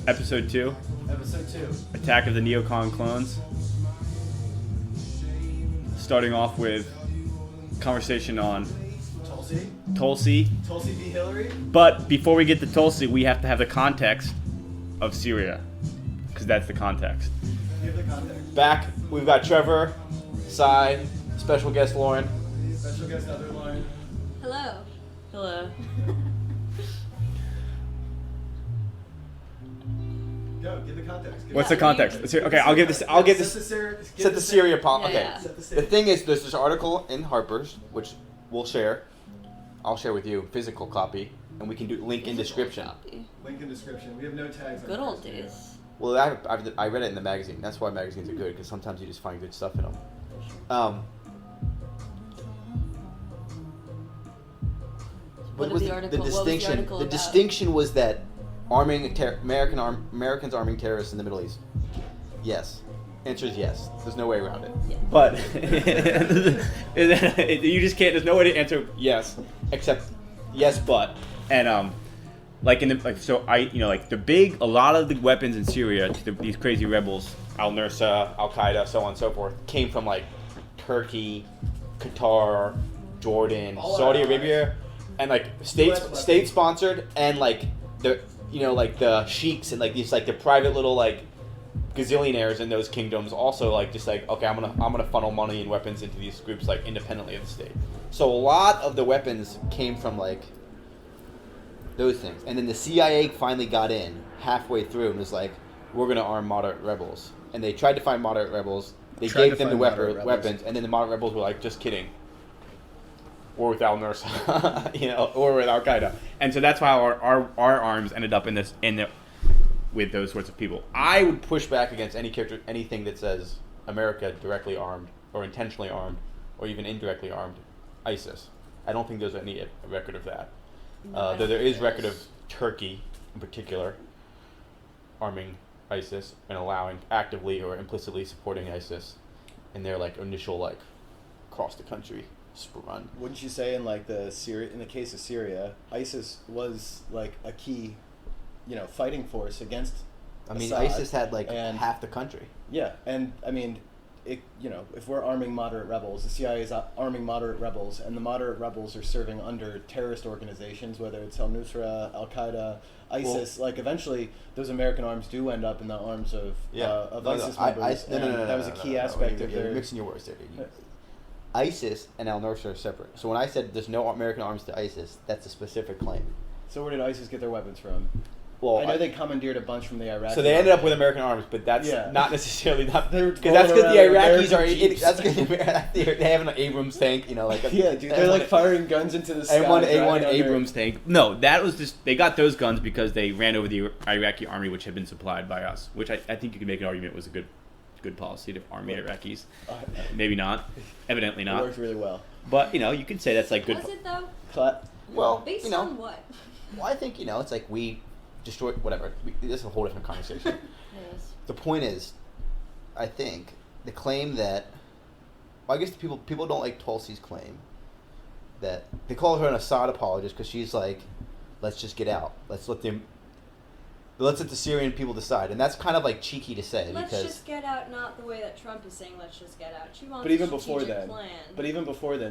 Episode 2. Episode 2. Attack of the Neocon Clones. Starting off with conversation on Tulsi. Tulsi v. Hillary. But before we get to Tulsi, we have to have the context of Syria. Because that's the context. Give the context. Back, we've got Trevor, Cy, special guest Lauren. Special guest other Lauren. Hello. Hello. Go, give the context. What's the context? Okay, I'll give this. Set the Syria policy. Yeah, Okay. yeah. The thing is, there's this article in Harper's, which we'll share. I'll share with you physical copy, and we can do link in description. Link in description. We have no tags. Good on old ours, days. Well, I read it in the magazine. That's why magazines are good, because sometimes you just find good stuff in them. What was the article? The What was the distinction. article The about? distinction was that Americans arming terrorists in the Middle East. Yes. Answer is yes. There's no way around it. Yeah. But you just can't. There's no way to answer yes, except yes, but and like in the a lot of the weapons in Syria to these crazy rebels, al-Nusra, Al-Qaeda, so on and so forth, came from like Turkey, Qatar, Jordan, Saudi Arabia, and like state sponsored, and like the the sheiks and like these like the private little like gazillionaires in those kingdoms also like just like, okay, I'm gonna funnel money and weapons into these groups like independently of the state. So a lot of the weapons came from like those things, and then the CIA finally got in halfway through and was like, we're gonna arm moderate rebels, and they tried to find moderate rebels. They gave them the weapons, and then the moderate rebels were like, just kidding. Or with al-Nusra, or with Al-Qaeda, and so that's why our arms ended up with those sorts of people. I would push back against anything that says America directly armed, or intentionally armed, or even indirectly armed ISIS. I don't think there's any record of that. Though there is record of Turkey, in particular, arming ISIS and allowing actively or implicitly supporting ISIS in their like initial like across the country run. Wouldn't you say in the case of Syria, ISIS was like a key, fighting force against Assad, ISIS had like half the country. Yeah, and I mean, if we're arming moderate rebels, the CIA is arming moderate rebels, and the moderate rebels are serving under terrorist organizations, whether it's al-Nusra, Al-Qaeda, ISIS. Eventually, those American arms do end up in the arms of ISIS members. That was a key aspect of their. You're mixing your words there, dude. ISIS and al-Nusra are separate. So when I said there's no American arms to ISIS, that's a specific claim. So where did ISIS get their weapons from? Well, I know they commandeered a bunch from the Iraqi. So they ended up with American arms, but that's not necessarily because the Iraqis they have an Abrams tank, yeah, dude, they're like firing guns into the sky. A1 Abrams tank. No, that was just they got those guns because they ran over the Iraqi army, which had been supplied by us. Which I think you could make an argument was a good policy to arm the Iraqis. Maybe not. Evidently not. It worked really well. But you could say that's like good. Was it though? Well, based on what? Well, I think it's like we destroyed whatever. This is a whole different conversation. Yes. The point is, I think the claim that I guess people don't like Tulsi's claim that they call her an Assad apologist because she's like, let's just get out. Let's let the Syrian people decide, and that's kind of like cheeky to say. Let's because just get out, not the way that Trump is saying. Let's just get out. She wants But even a before strategic then, plan.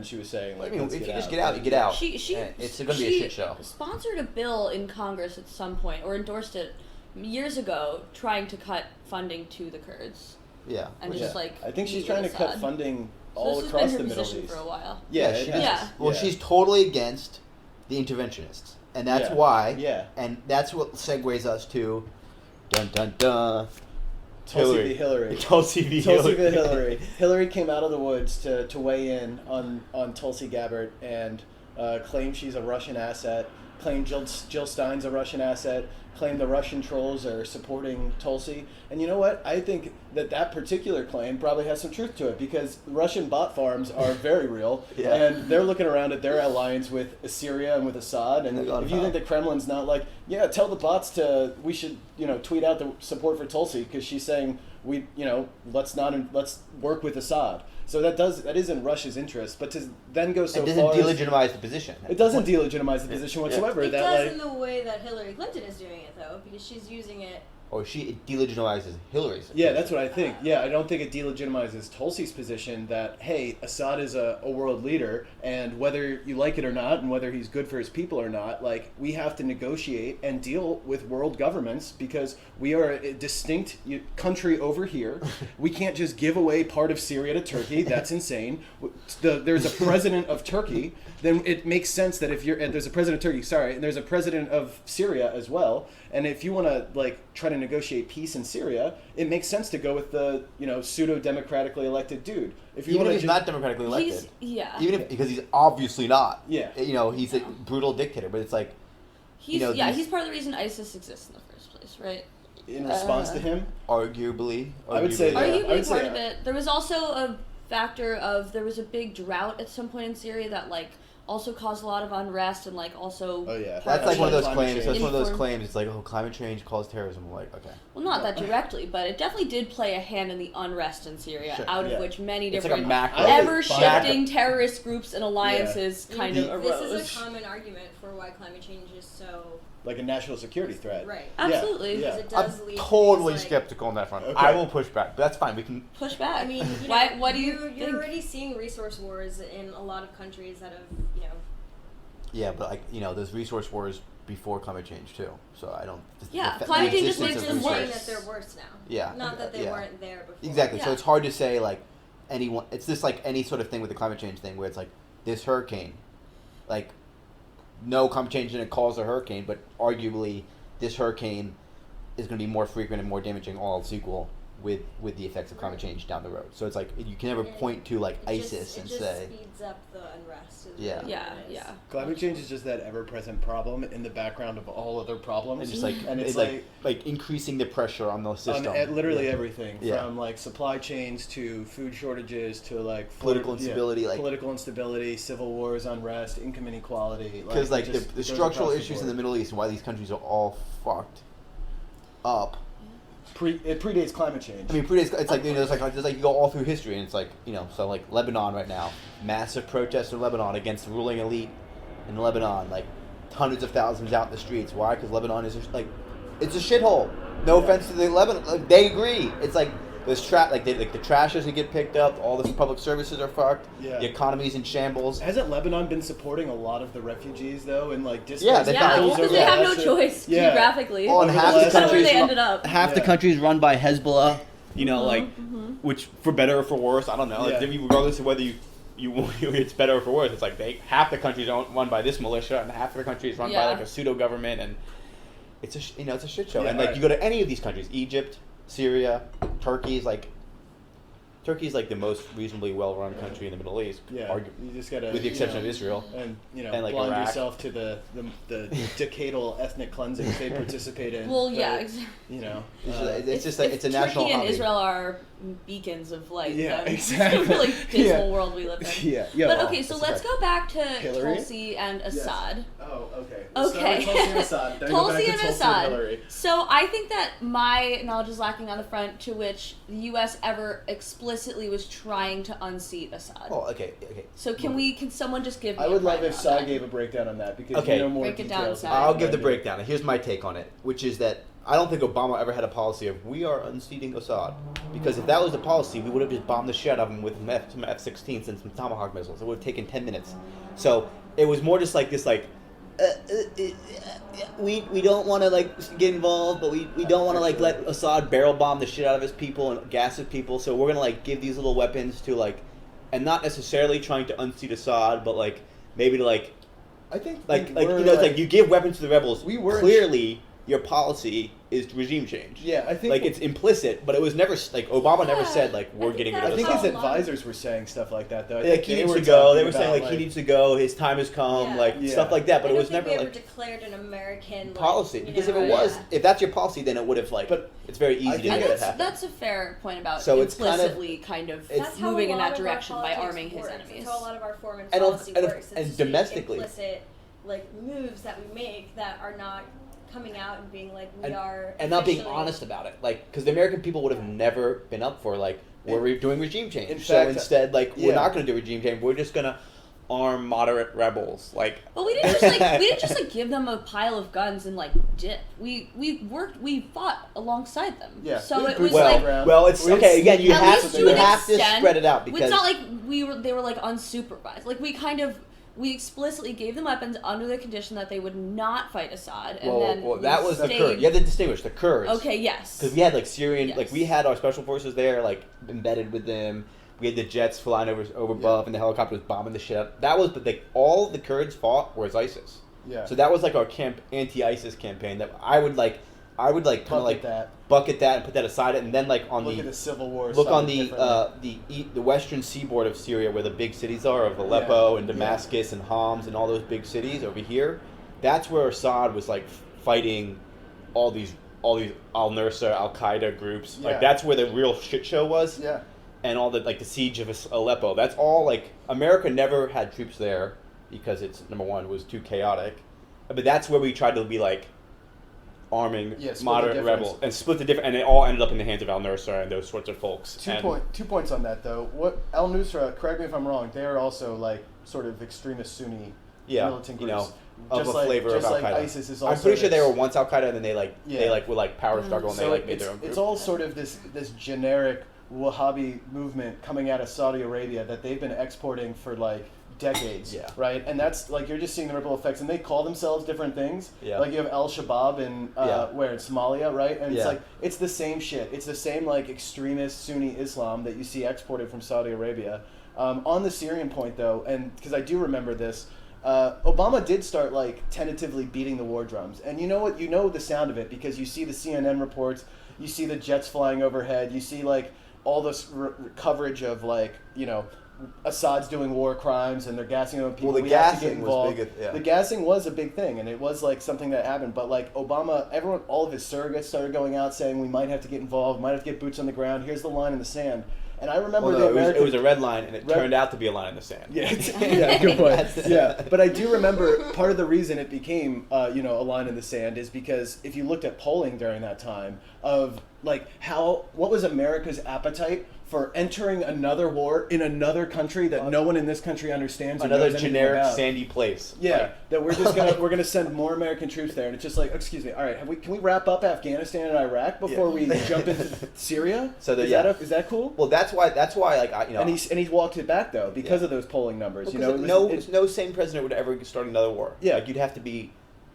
she was saying I mean, let's if you get just out. get out, you get out. It's going to be a shit show. Sponsored a bill in Congress at some point, or endorsed it years ago, trying to cut funding to the Kurds. Yeah. And I think she's trying to cut funding all this across has the been her Middle position East. for a while. Yeah. Well, she's totally against the interventionists, and that's why. Yeah. And that's what segues us to. Dun dun dun. Tulsi v. Hillary. Tulsi v. Hillary. Hillary came out of the woods to weigh in on Tulsi Gabbard and claim she's a Russian asset, claim Jill Stein's a Russian asset, claim the Russian trolls are supporting Tulsi. And you know what? I think that particular claim probably has some truth to it because Russian bot farms are very real. Yeah. And they're looking around at their alliance with Syria and with Assad. And if you think the Kremlin's not like, yeah, tell the bots we should, tweet out the support for Tulsi because she's saying let's work with Assad. So that is in Russia's interest, but to then go so far... It doesn't delegitimize the position. It doesn't delegitimize the position whatsoever. It does in the way that Hillary Clinton is doing it, though, because she's using it or she delegitimizes Hillary's. Yeah, that's what I think. Yeah, I don't think it delegitimizes Tulsi's position that, hey, Assad is a world leader, and whether you like it or not, and whether he's good for his people or not, like, we have to negotiate and deal with world governments because we are a distinct country over here. We can't just give away part of Syria to Turkey. That's insane. There's a president of Turkey. Then it makes sense that if and there's a president of Turkey, sorry, and there's a president of Syria as well. And if you want to like try to negotiate peace in Syria, it makes sense to go with the pseudo-democratically elected dude. If you Even want if he's not democratically elected, He's because he's obviously not. Yeah. He's a brutal dictator, but it's like, he's he's part of the reason ISIS exists in the first place, right? in response to him, arguably. I would say, yeah. Arguably I would say part of it. There was also a factor of there was a big drought at some point in Syria that like also caused a lot of unrest and like also. Oh yeah, That's like one of those climate claims. change. That's one of those Inform- claims. It's like, oh, climate change caused terrorism. I'm like, okay. Well, not that directly, but it definitely did play a hand in the unrest in Syria, Sure, out of yeah. which many It's like a different macro. ever-shifting terrorist groups and alliances kind of arose. This is a common argument for why climate change is so like a national security threat. right. Absolutely. Yeah. Because it I'm does lead totally to these, like, skeptical on that front. Okay. I will push back, but that's fine. We can. Push back. I mean, Why? What do you you're think? already seeing resource wars in a lot of countries that have Yeah, but like there's resource wars before climate change too. So I don't. Yeah, the climate change just existence makes of them saying resource- that they're worse now. Yeah. Not that they Yeah. weren't there before. Exactly. So Yeah. it's hard to say like anyone. It's just like any sort of thing with the climate change thing where it's like this hurricane, like no climate change didn't cause a hurricane, but arguably this hurricane is going to be more frequent and more damaging, all else equal, with the effects of climate change down the road. So it's like you can never And point to like it ISIS just, and it just say. speeds up the unrest. Is Yeah. really Yeah, what it is. yeah. Climate change is just that ever-present problem in the background of all other problems. And just like and it's like increasing the pressure on the system. on literally Yeah. everything, Yeah. from like supply chains to food shortages to like Political instability, like- political instability, civil wars, unrest, income inequality. Because like it just- the it goes structural across issues in board. the Middle East and why these countries are all fucked up. It predates climate change. I mean, it's like there's like you go all through history, and it's like so like Lebanon right now, massive protests in Lebanon against the ruling elite in Lebanon, like hundreds of thousands out in the streets. Why? Because Lebanon is just like it's a shithole. No offense to the Lebanon, like, they agree. It's like there's the trash doesn't get picked up. All the public services are fucked. Yeah. The economy's in shambles. Hasn't Lebanon been supporting a lot of the refugees though, and like displaced Yeah, they've Yeah, got- well, because they yeah, have no that's it. choice Yeah. geographically. Well, and Over half the the last- That's where countries they ended up. half the Yeah. country's run by Hezbollah. Which for better or for worse, I don't know. Yeah. Like, regardless of whether you it's better or for worse, it's like half the country's run by this militia and half the country is run by Yeah. like a pseudo government, and it's a shit show. Yeah, and like right. you go to any of these countries, Egypt, Syria, Turkey's like the most reasonably well-run country in the Middle East. Yeah, you just gotta, with the exception of Israel. and and, like, blind Iraq. yourself to the decadal ethnic cleansing they participate in. Well, yeah, But, exactly. It's just like it's a national Turkey and hobby. Israel are beacons of light. Yeah, the exactly. really dismal Yeah. world we live in. Yeah, yeah. But well, okay, so that's let's okay. go back to Hillary? Tulsi and Assad. Oh, okay. Okay. Start with Tulsi and Assad. Then go Tulsi back to and Tulsi Assad. and Hillary. So I think that my knowledge is lacking on the front to which the U.S. ever explicitly was trying to unseat Assad. Oh, okay. So can someone just give me I would a love if primer on Sai that? gave a breakdown on that because Okay. you know more Break it down, details. Sai. than I'll I give the do. breakdown. And here's my take on it, which is that I don't think Obama ever had a policy of we are unseating Assad, because if that was the policy, we would have just bombed the shit out of him with some F-16s and some Tomahawk missiles. It would have taken 10 minutes. So it was more just like this, like we don't want to like get involved, but we don't want to like let Assad barrel bomb the shit out of his people and gas his people. So we're gonna like give these little weapons to like, and not necessarily trying to unseat Assad, but like maybe to like. I think Like we you were, know, it's like you give weapons to the rebels. we were- Clearly, your policy is regime change. Yeah, I think Like it's implicit, but it was never like Obama never Yeah, said like we're I think getting that rid I of think was his Assad. all along. advisors were saying stuff like that though. I Like think he they needs were to go. They talking were saying about, like he needs to go. His time has come. Yeah. Like Yeah. stuff like that. But I it don't was think never we like ever declared an American like, policy. you Because know, if it was, yeah. if that's your policy, then it would have like. But it's very easy I to think make And that happen. that's a fair point about So it's kind of- implicitly kind of it's- That's how moving a in lot that of our direction by politics arming his works. enemies. That's how a lot of our foreign And policy and- works. and It's just domestically. implicit like moves that we make that are not coming out and being like we and, are and not being officially- honest about it. Like because the American people would have never been up for like we're doing regime change. In So fact, instead, like we're yeah. not going to do regime change. We're just going to arm moderate rebels. Like, But we didn't just like give them a pile of guns and like dip. We fought alongside them. Yeah. So We it was well, like well, it's We okay. Again, you at have least to to you an have to extent, spread it out because it's not like they were like unsupervised. Like we explicitly gave them weapons under the condition that they would not fight Assad, and then well, that was the stayed- Kurds. You have to distinguish the Kurds. Okay, yes. Because we had like Syrian, Yes. like we had our special forces there, like embedded with them. We had the jets flying over above, and the helicopters bombing the shit out. That was, but like all the Kurds fought was ISIS. Yeah. So that was like our anti-ISIS campaign that I would kind of like bucket that and put that aside, and then like on Look at the Civil War. look on side the western seaboard of Syria where the big cities are of Aleppo and Damascus and Homs and all those big cities over here. That's where Assad was like fighting all these al-Nusra, Al-Qaeda groups. Yeah. Like that's where the real shit show was. Yeah. And all the like the siege of Aleppo. That's all like America never had troops there because it's number one, it was too chaotic. But that's where we tried to be like arming moderate rebels and split the different, and it all ended up in the hands of al-Nusra and those sorts of folks. 2 points on that though. What al-Nusra? Correct me if I'm wrong. They are also like sort of extremist Sunni militant groups. You know, of just a like, flavor just of like Al-Qaeda. ISIS is also. I'm pretty sure they this- were once Al-Qaeda, and then they would like power struggle and so they like made their own group. It's all sort of this generic Wahhabi movement coming out of Saudi Arabia that they've been exporting for like decades, Yeah. right? And that's like you're just seeing the ripple effects, and they call themselves different things. Yeah. Like you have Al Shabaab in where in Somalia, right? And it's Yeah. like it's the same shit. It's the same like extremist Sunni Islam that you see exported from Saudi Arabia. On the Syrian point though, and because I do remember this. Obama did start like tentatively beating the war drums, and you know what? You know the sound of it because you see the CNN reports, you see the jets flying overhead, you see like all this coverage of like Assad's doing war crimes and they're gassing on people. Well, the We have to get gassing was involved. big, yeah. The gassing was a big thing, and it was like something that happened. But like Obama, all of his surrogates started going out saying we might have to get involved, might have to get boots on the ground. Here's the line in the sand. And I remember it was a red line, and it turned out to be a line in the sand. Yeah, yeah, good point. Yeah, but I do remember part of the reason it became, a line in the sand is because if you looked at polling during that time of like what was America's appetite for entering another war in another country that no one in this country understands. Another or knows anything generic about. sandy place. Yeah, that we're just we're gonna send more American troops there, and it's just like, excuse me, all right, can we wrap up Afghanistan and Iraq before we jump into Syria? So is that cool? Well, that's why like And he's walked it back though because of those polling numbers. Well, no sane president would ever start another war. Yeah. Like you'd have to be.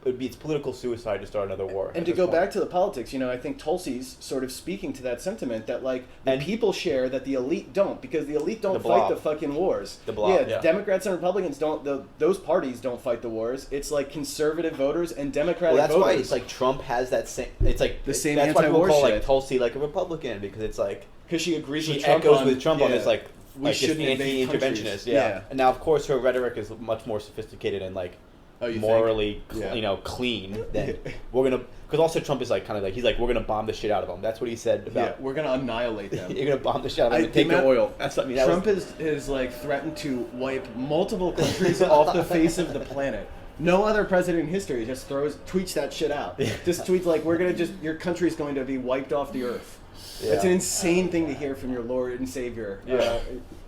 It's political suicide to start another war. And to go back to the politics, I think Tulsi's sort of speaking to that sentiment that like the people share that the elite don't, because the elite don't fight the fucking wars. The blob, yeah. Democrats and Republicans don't. Those parties don't fight the wars. It's like conservative voters and Democratic that's voters. why it's like Trump has that same. It's like the same That's why anti-war people call shit. like Tulsi like a Republican because it's like because she agrees with she Trump echoes on, with Trump on this like we this shouldn't invade anti-interventionist. countries. Yeah. And now of course her rhetoric is much more sophisticated and like. You morally, think? clean. Then we're gonna, because also Trump is like kind of like he's like we're gonna bomb the shit out of them. That's what he said about. Yeah, we're gonna annihilate them. You're gonna bomb the shit out of them and the take their amount- oil. That's what I mean. Trump has like threatened to wipe multiple countries off the face of the planet. No other president in history just tweets that shit out. Just tweets like your country's going to be wiped off the earth. Yeah. That's an insane thing to hear from your Lord and Savior. Yeah.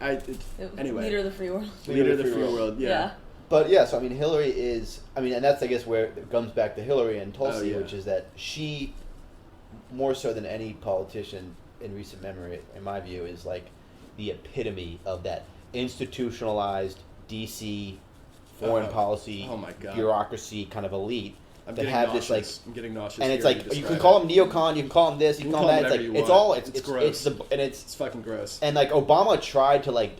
Anyway. Leader of the free world. Leader of the free world. Yeah. But yeah, so I mean, Hillary is. I mean, and that's I guess where it comes back to Hillary and Tulsi, which is that she, more so than any politician in recent memory, in my view, is like the epitome of that institutionalized DC foreign policy bureaucracy kind of elite. I'm that getting have nauseous. this like, I'm getting nauseous. and it's here like to you can describe call it. them neocon, you can call them this, you can call them that. It's like it's all it's gross. it's fucking gross. and like Obama tried to like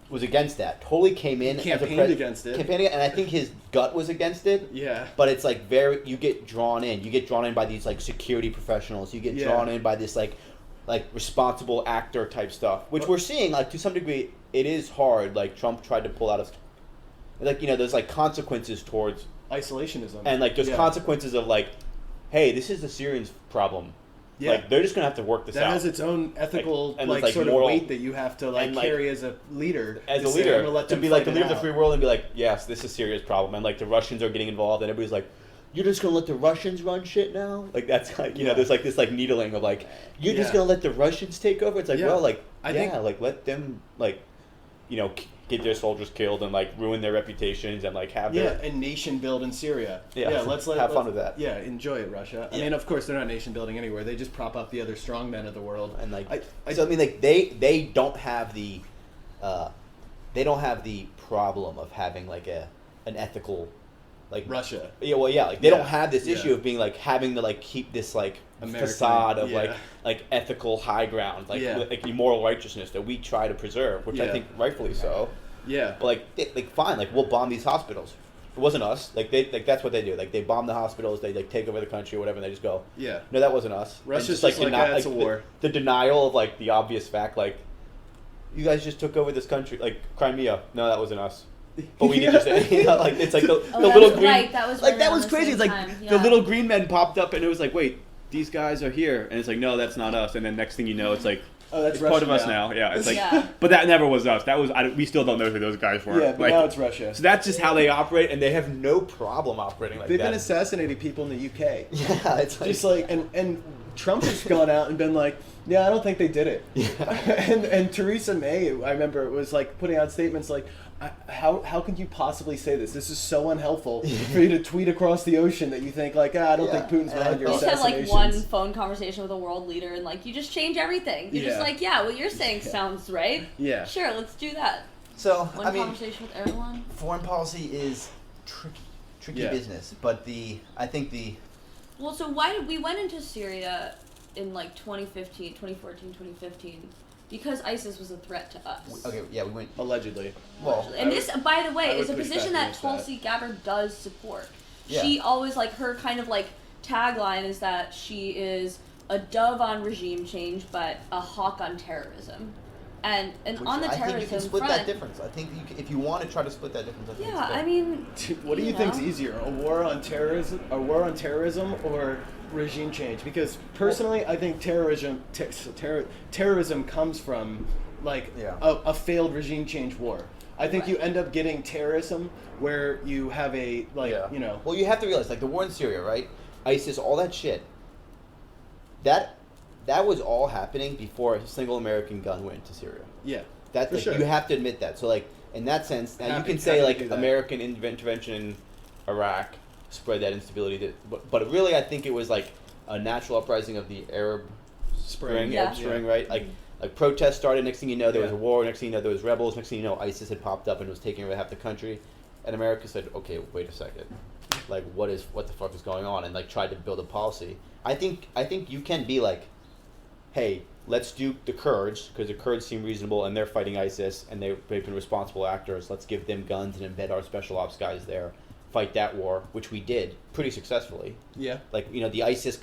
was against that. Totally came in Campaigned as a against it. Campaigned, and I think his gut was against it. Yeah. But it's like you get drawn in. You get drawn in by these like security professionals. You get drawn in by this like responsible actor type stuff, which we're seeing like to some degree. It is hard. Like Trump tried to pull out of, like there's like consequences towards isolationism, and like there's consequences of like, hey, this is the Syrians' problem. Yeah. Like they're just gonna have to work this out. That has its own ethical like sort moral, of weight that you have to carry as a leader. As a say, leader, I'm gonna let to them be like the fight leader it of the free out. world and be like, yes, this is Syria's problem, and like the Russians are getting involved, and everybody's like, you're just gonna let the Russians run shit now? Like that's like there's like this like needling of like you're just gonna let the Russians take over? It's like well like I think like let them like get their soldiers killed and like ruin their reputations and like have Yeah, their and nation build in Syria. Yeah, let's have fun with that. Yeah, enjoy it, Russia. I Yeah. mean, of course, they're not nation building anywhere. They just prop up the other strongmen of the world. And like, I so I mean, like they don't have the problem of having like an ethical, like Russia. Yeah, well, yeah, like they don't Yeah, have this yeah. issue of being like having to like keep this like American, facade of yeah. like ethical high ground, like Yeah. like moral righteousness that we try to preserve, which I Yeah. think rightfully so. Yeah. But like fine, like we'll bomb these hospitals. It wasn't us. Like that's what they do. Like they bomb the hospitals. They like take over the country or whatever. And they just go. Yeah. No, that wasn't us. And Russia's just like, it's a war. The denial of like the obvious fact, like you guys just took over this country, like Crimea. No, that wasn't us. But we need to say, you know, like it's like the Oh, little that's green. right. That was like right that around was the crazy. same It's like time. the Yeah. little green men popped up, and it was like, wait, these guys are here, and it's like, no, that's not us. And then next thing you know, it's like, Oh, that's it's part of Russia us now. Yeah, it's like, Yeah. but that never was us. That was we still don't know who those guys were. Yeah, but like, now it's Russia. so that's just how they operate, and they have no problem operating like They've that. been assassinating people in the UK. Yeah, it's like, Just like and Trump has gone out and been like, yeah, I don't think they did it. Yeah. and Theresa May, I remember, was like putting out statements like, how can you possibly say this? This is so unhelpful for you to tweet across the ocean that you think like, I don't Yeah. think Putin's And I behind your You thought- just have like assassinations. one phone conversation with a world leader, and like you just change everything. You're just Yeah. like, yeah, what you're saying sounds right. Yeah. Sure, let's do that. so One I mean, conversation with everyone. foreign policy is tricky Yeah. business, but I think Well, so why did we went into Syria in like 2015, 2014, 2015? Because ISIS was a threat to us. okay, yeah, we went. Allegedly. Well, And this, by the I way, would is a push position back that against that. Tulsi Gabbard does support. Yeah. She always, like, her kind of, like, tagline is that she is a dove on regime change, but a hawk on terrorism. And which on the I think you terrorism can split front, that difference. I think if you want to try to split that difference, I think yeah, it's good. I mean, What do you know. think's easier, a war on terrorism, or regime change? Because personally, I think terrorism comes from like Yeah. a failed regime change war. I think Right. you end up getting terrorism where you have a you know. Well, you have to realize, like the war in Syria, right? ISIS, all that shit. That was all happening before a single American gun went into Syria. Yeah. That's For like, sure. you have to admit that. So like in that sense, now you Happy- can say happy to like do that. American intervention in Iraq spread that instability. But really, I think it was like a natural uprising of the Arab Spring, Yeah. Arab Spring, right? Like protests started. Next thing you know, there was a Yeah. war. Next thing you know, there was rebels. Next thing you know, ISIS had popped up and was taking over half the country. And America said, okay, wait a second. Like, what the fuck is going on? And like tried to build a policy. I think you can be like, hey, let's do the Kurds because the Kurds seem reasonable and they're fighting ISIS and they've been responsible actors. Let's give them guns and embed our special ops guys there, fight that war, which we did pretty successfully. Yeah. Like, you know, the ISIS,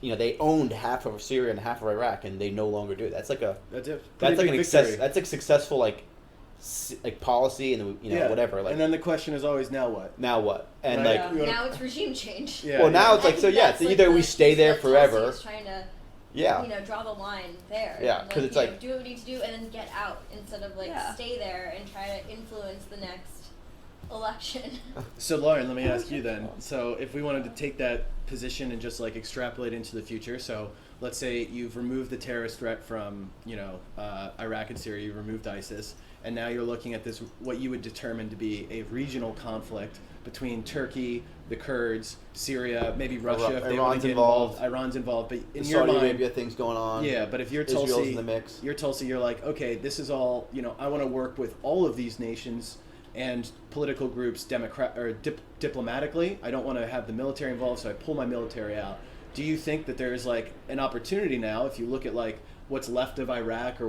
they owned half of Syria and half of Iraq, and they no longer do. That's like a That's it. that's like Pretty an big success. victory. That's like successful like policy and whatever. Like and then the question is always, now what? now what? And Right. like You wanna- Now it's regime change. Yeah. well now it's I like so think yeah. that's, It's like, either the we stay piece there that Tulsi forever. is trying to, Yeah. draw the line there. Yeah, 'cause it's like- do what we need to do and then get out instead of Yeah. stay there and try to influence the next election. So Lauren, let me ask you then. So if we wanted to take that position and just like extrapolate into the future, so let's say you've removed the terrorist threat from Iraq and Syria, you removed ISIS, and now you're looking at this what you would determine to be a regional conflict between Turkey, the Kurds, Syria, maybe Russia if they want Iran's to get involved. Iran's involved, but in The your Saudi mind, Arabia thing's going on. yeah, but if you're Israel's Tulsi, in the mix. you're like, okay, this is all, I want to work with all of these nations and political groups diplomatically. I don't want to have the military involved, so I pull my military out. Do you think that there's like an opportunity now, if you look at like what's left of Iraq or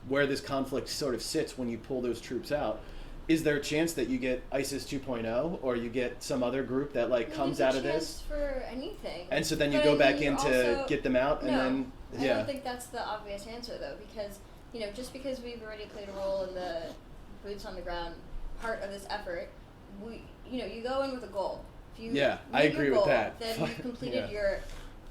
where this conflict sort of sits when you pull those troops out? Is there a chance that you get ISIS 2.0 or you get some other group that like comes out of this? For anything. And so then you But go I back mean, in you're to also- get them out and No, then, I yeah. don't think that's the obvious answer though, because just because we've already played a role in the boots on the ground part of this effort, you go in with a goal. If you Yeah, I meet your agree with goal, that. then you've completed Yeah. your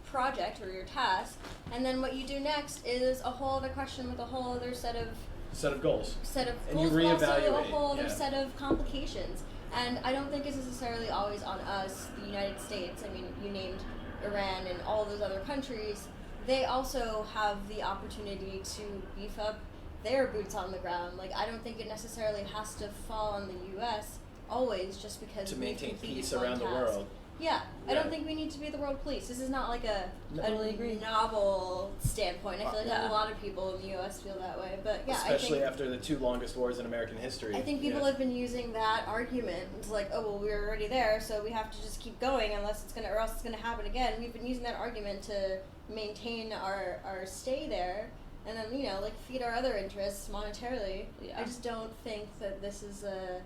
project or your task, and then what you do next is a whole other question with a whole other set of Set of goals. goals, And you but also a reevaluate, whole other yeah. set of complications. And I don't think it's necessarily always on us, the United States. I mean, you named Iran and all those other countries. They also have the opportunity to beef up their boots on the ground. Like, I don't think it necessarily has to fall on the U.S. always just because To we've maintain completed peace one around the task. world. Yeah, I Yeah. don't think we need to be the world police. This is not like a Totally agree. novel standpoint. I feel like Yeah. a lot of people in the U.S. feel that way. But yeah, Especially I think, after the 2 longest wars in American history. I think people Yeah. have been using that argument. It's like, oh well, we were already there, so we have to just keep going or else it's gonna happen again. We've been using that argument to maintain our stay there, and then like feed our other interests monetarily. Yeah. I just don't think that this is a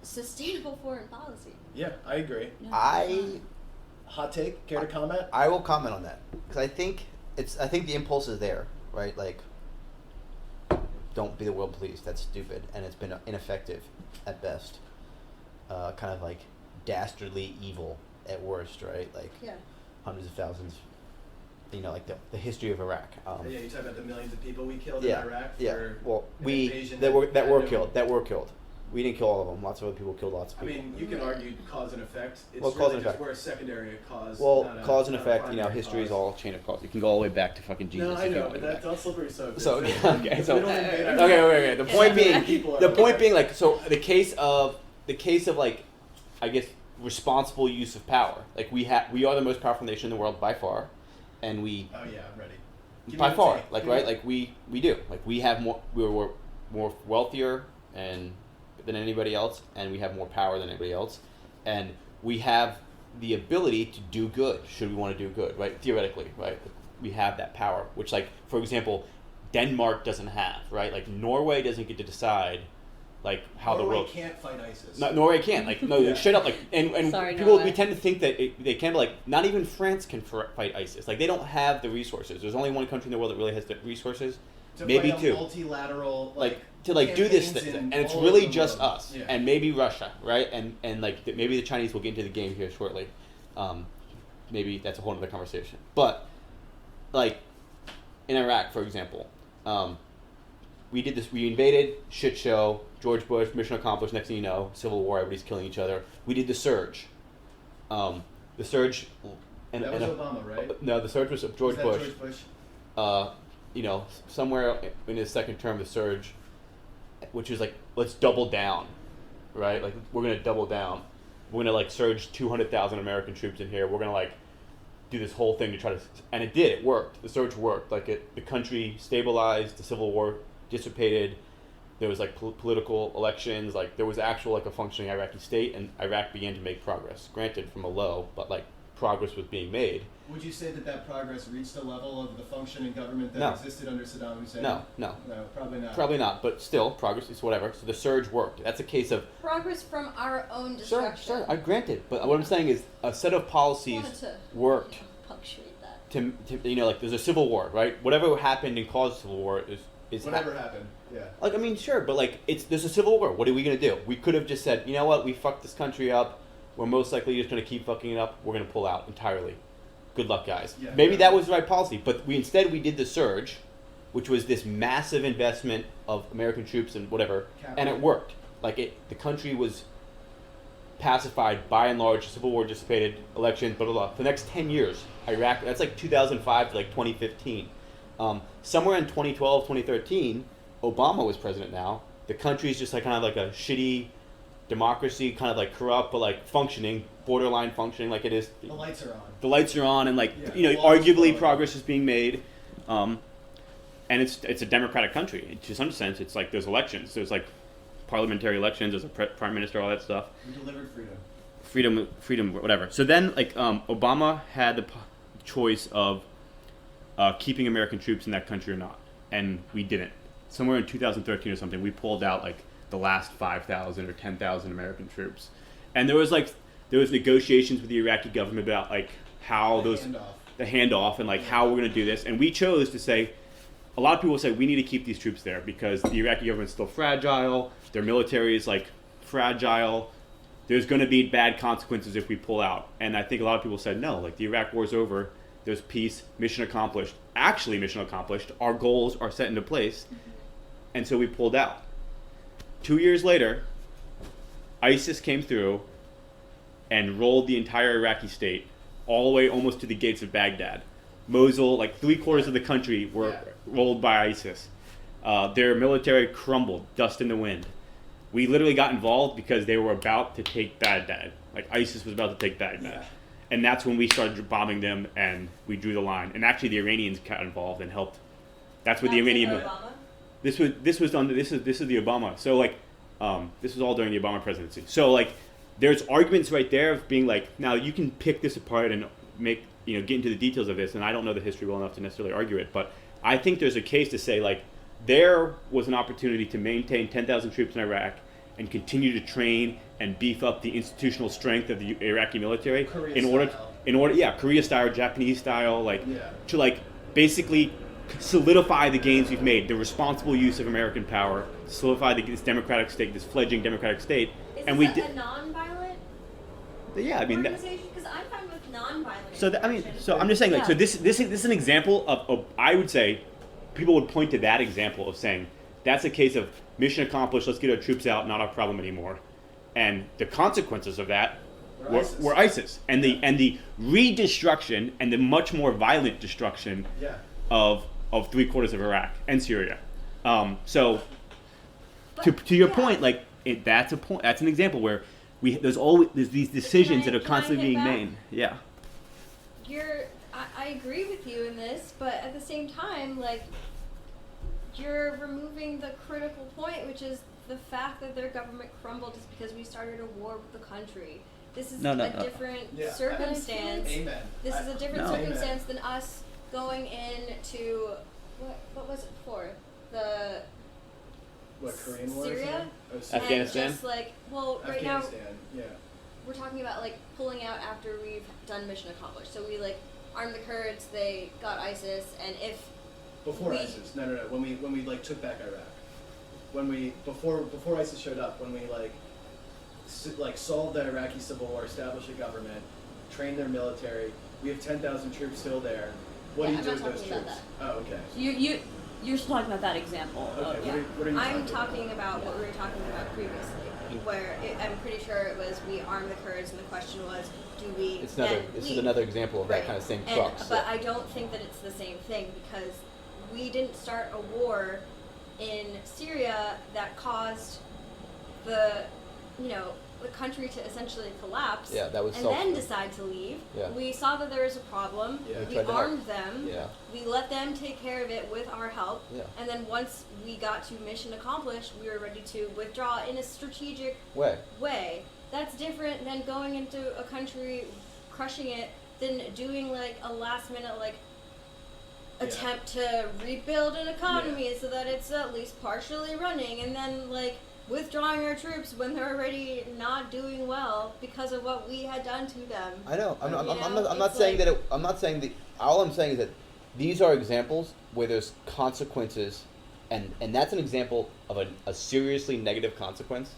sustainable foreign policy. Yeah, I agree. Hot take? Care to comment? I will comment on that because I think the impulse is there, right? Like, don't be the world police. That's stupid, and it's been ineffective at best. Kind of like dastardly evil at worst, right? Like Yeah. hundreds of thousands. Like the history of Iraq. Yeah, you talk about the millions of people we killed Yeah, in Iraq. yeah. For Well, an invasion that were had no- killed. We didn't kill all of them. Lots of other people killed lots of I people. mean, you can argue cause and effect. It's Well, really cause and just effect. we're a secondary cause. Well, not a- cause and not a effect. primary History is cause. all chain of cause. You can go all the way back to fucking Jesus. No, I if you know, want but to. that's all slippery slope. So It's- okay, so we don't invade Iraq. okay. The point being, People the are point okay. being, like, so the case of like, I guess, responsible use of power. Like we are the most powerful nation in the world by far, and we Oh yeah, I'm ready. Give by me the far, take. like, Give me right, the- like we do, like we have we're more wealthier and than anybody else, and we have more power than anybody else, and we have the ability to do good should we want to do good, right? Theoretically, right? We have that power, which, like, for example, Denmark doesn't have, right? Like Norway doesn't get to decide, like, how Norway the world. can't fight ISIS. No, Norway can't. Like, no, Yeah. straight up, like, and Sorry, people, Norway. we tend to think that they can, but, like, not even France can fight ISIS. Like, they don't have the resources. There's only one country in the world that really has the resources, To maybe fight a two. multilateral Like, to, like, do this campaigns thing, in and it's all really over the just world. us, Yeah. and maybe Russia, right? And like, maybe the Chinese will get into the game here shortly. Maybe that's a whole other conversation. But, like, in Iraq, for example, we did this. We invaded, shit show. George Bush, mission accomplished. Next thing you know, civil war. Everybody's killing each other. We did the surge. The surge. And, That was Obama, right? No, the surge was George Was that Bush. George Bush? Somewhere in his second term, the surge, which is like, let's double down, right? Like, we're gonna double down. We're gonna, like, surge 200,000 American troops in here. We're gonna, like, do this whole thing to try to, and it did. It worked. The surge worked. Like, the country stabilized. The civil war dissipated. There was, like, political elections. Like, there was actual, like, a functioning Iraqi state, and Iraq began to make progress. Granted, from a low, but, like, progress was being made. Would you say that progress reached a level of the functioning government that No. existed under Saddam Hussein? No. No, probably not. Probably not, but still, progress is whatever. So the surge worked. That's a case of Progress from our own sure, destruction. I granted, but what I'm saying is a set of policies Wanted to, worked punctuate that. to like, there's a civil war, right? Whatever happened and caused civil war is Whatever happened, yeah. like, I mean, sure, but, like, there's a civil war. What are we gonna do? We could have just said, you know what, we fucked this country up. We're most likely just gonna keep fucking it up. We're gonna pull out entirely. Good luck, guys. Yeah, Maybe yeah. that was the right policy, but instead we did the surge, which was this massive investment of American troops and whatever, and it worked. Like, the country was pacified by and large. Civil war dissipated, elections, blah blah blah. For the next 10 years, Iraq. That's like 2005 to like 2015. Somewhere in 2012, 2013, Obama was president. Now the country is just like kind of like a shitty democracy, kind of like corrupt, but like functioning, borderline functioning, like it is. The lights are on. The lights are on, and, like, Yeah, arguably well, progress is being made, and it's a democratic country. To some sense, it's like there's elections, there's like parliamentary elections, there's a prime minister, all that stuff. We delivered freedom. Freedom, whatever. So then, like, Obama had the choice of keeping American troops in that country or not, and we didn't. Somewhere in 2013 or something, we pulled out like the last 5,000 or 10,000 American troops, and there was negotiations with the Iraqi government about, like, how The those handoff. the handoff and, like, how we're going to do this, and we chose to say. A lot of people say we need to keep these troops there because the Iraqi government's still fragile. Their military is, like, fragile. There's going to be bad consequences if we pull out. And I think a lot of people said, no, like, the Iraq war's over. There's peace. Mission accomplished. Actually, mission accomplished. Our goals are set into place. And so we pulled out. 2 years later, ISIS came through and rolled the entire Iraqi state all the way almost to the gates of Baghdad. Mosul, like 3/4 of the country were rolled by ISIS. Their military crumbled, dust in the wind. We literally got involved because they were about to take Baghdad. Like ISIS was about to take Baghdad. Yeah. And that's when we started bombing them, and we drew the line. And actually, the Iranians got involved and helped. That's what the Iranian. Obama? This is the Obama. So like, this was all during the Obama presidency. So like, there's arguments right there of being like, now you can pick this apart and make get into the details of this. And I don't know the history well enough to necessarily argue it, but I think there's a case to say like, there was an opportunity to maintain 10,000 troops in Iraq and continue to train and beef up the institutional strength of the Iraqi military Korea style, Japanese style, to like basically solidify the gains we've made, the responsible use of American power, solidify this democratic state, this fledgling democratic state, Is and this we did. a non-violent Yeah, I mean. organization? Because I'm fine with non-violent. So I'm just saying, like, Yeah. so this is an example of I would say, people would point to that example of saying that's a case of mission accomplished. Let's get our troops out, not our problem anymore, and the consequences of that were ISIS and the redestruction and the much more violent destruction of 3/4 of Iraq and Syria. So to your point, like that's an example where there's these decisions that are Can I constantly hit being back? made. Yeah. I agree with you in this, but at the same time, like, you're removing the critical point, which is the fact that their government crumbled is because we started a war with the country. This is No. different Yeah. circumstance. Amen. This is a different No. circumstance than us going into what was it for? The Korean War? Syria? Oh, Syria. Afghanistan? And just like, well, right now Afghanistan, yeah. we're talking about like pulling out after we've done mission accomplished. So we like armed the Kurds, they got ISIS, and if Before ISIS, no. When we like took back Iraq, before ISIS showed up, when we solved the Iraqi civil war, established a government, trained their military, we have 10,000 troops still there. What Yeah, do you I'm do not with those talking about troops? that. Oh, okay. You're still talking about that example. Okay. Of, Yeah. What are you I'm talking talking about what we were talking about previously, where I'm pretty sure it was we armed the Kurds, and the question was, do we This then is leave? another example of Right. that kind of same And- crux. But I don't think that it's the same thing, because we didn't start a war in Syria that caused the country to essentially collapse. Yeah, that was and self- then decide to leave. Yeah. We saw that there was a problem. Yeah. We We tried to help. armed them. Yeah. We let them take care of it with our help. Yeah. And then once we got to mission accomplished, we were ready to withdraw in a strategic way. That's different than going into a country, crushing it, than doing like a last minute attempt to rebuild an economy so that it's at least partially running, and then withdrawing our troops when they're already not doing well because of what we had done to them. I know. I'm not it's saying like- I'm not saying that. All I'm saying is that these are examples where there's consequences, and that's an example of a seriously negative consequence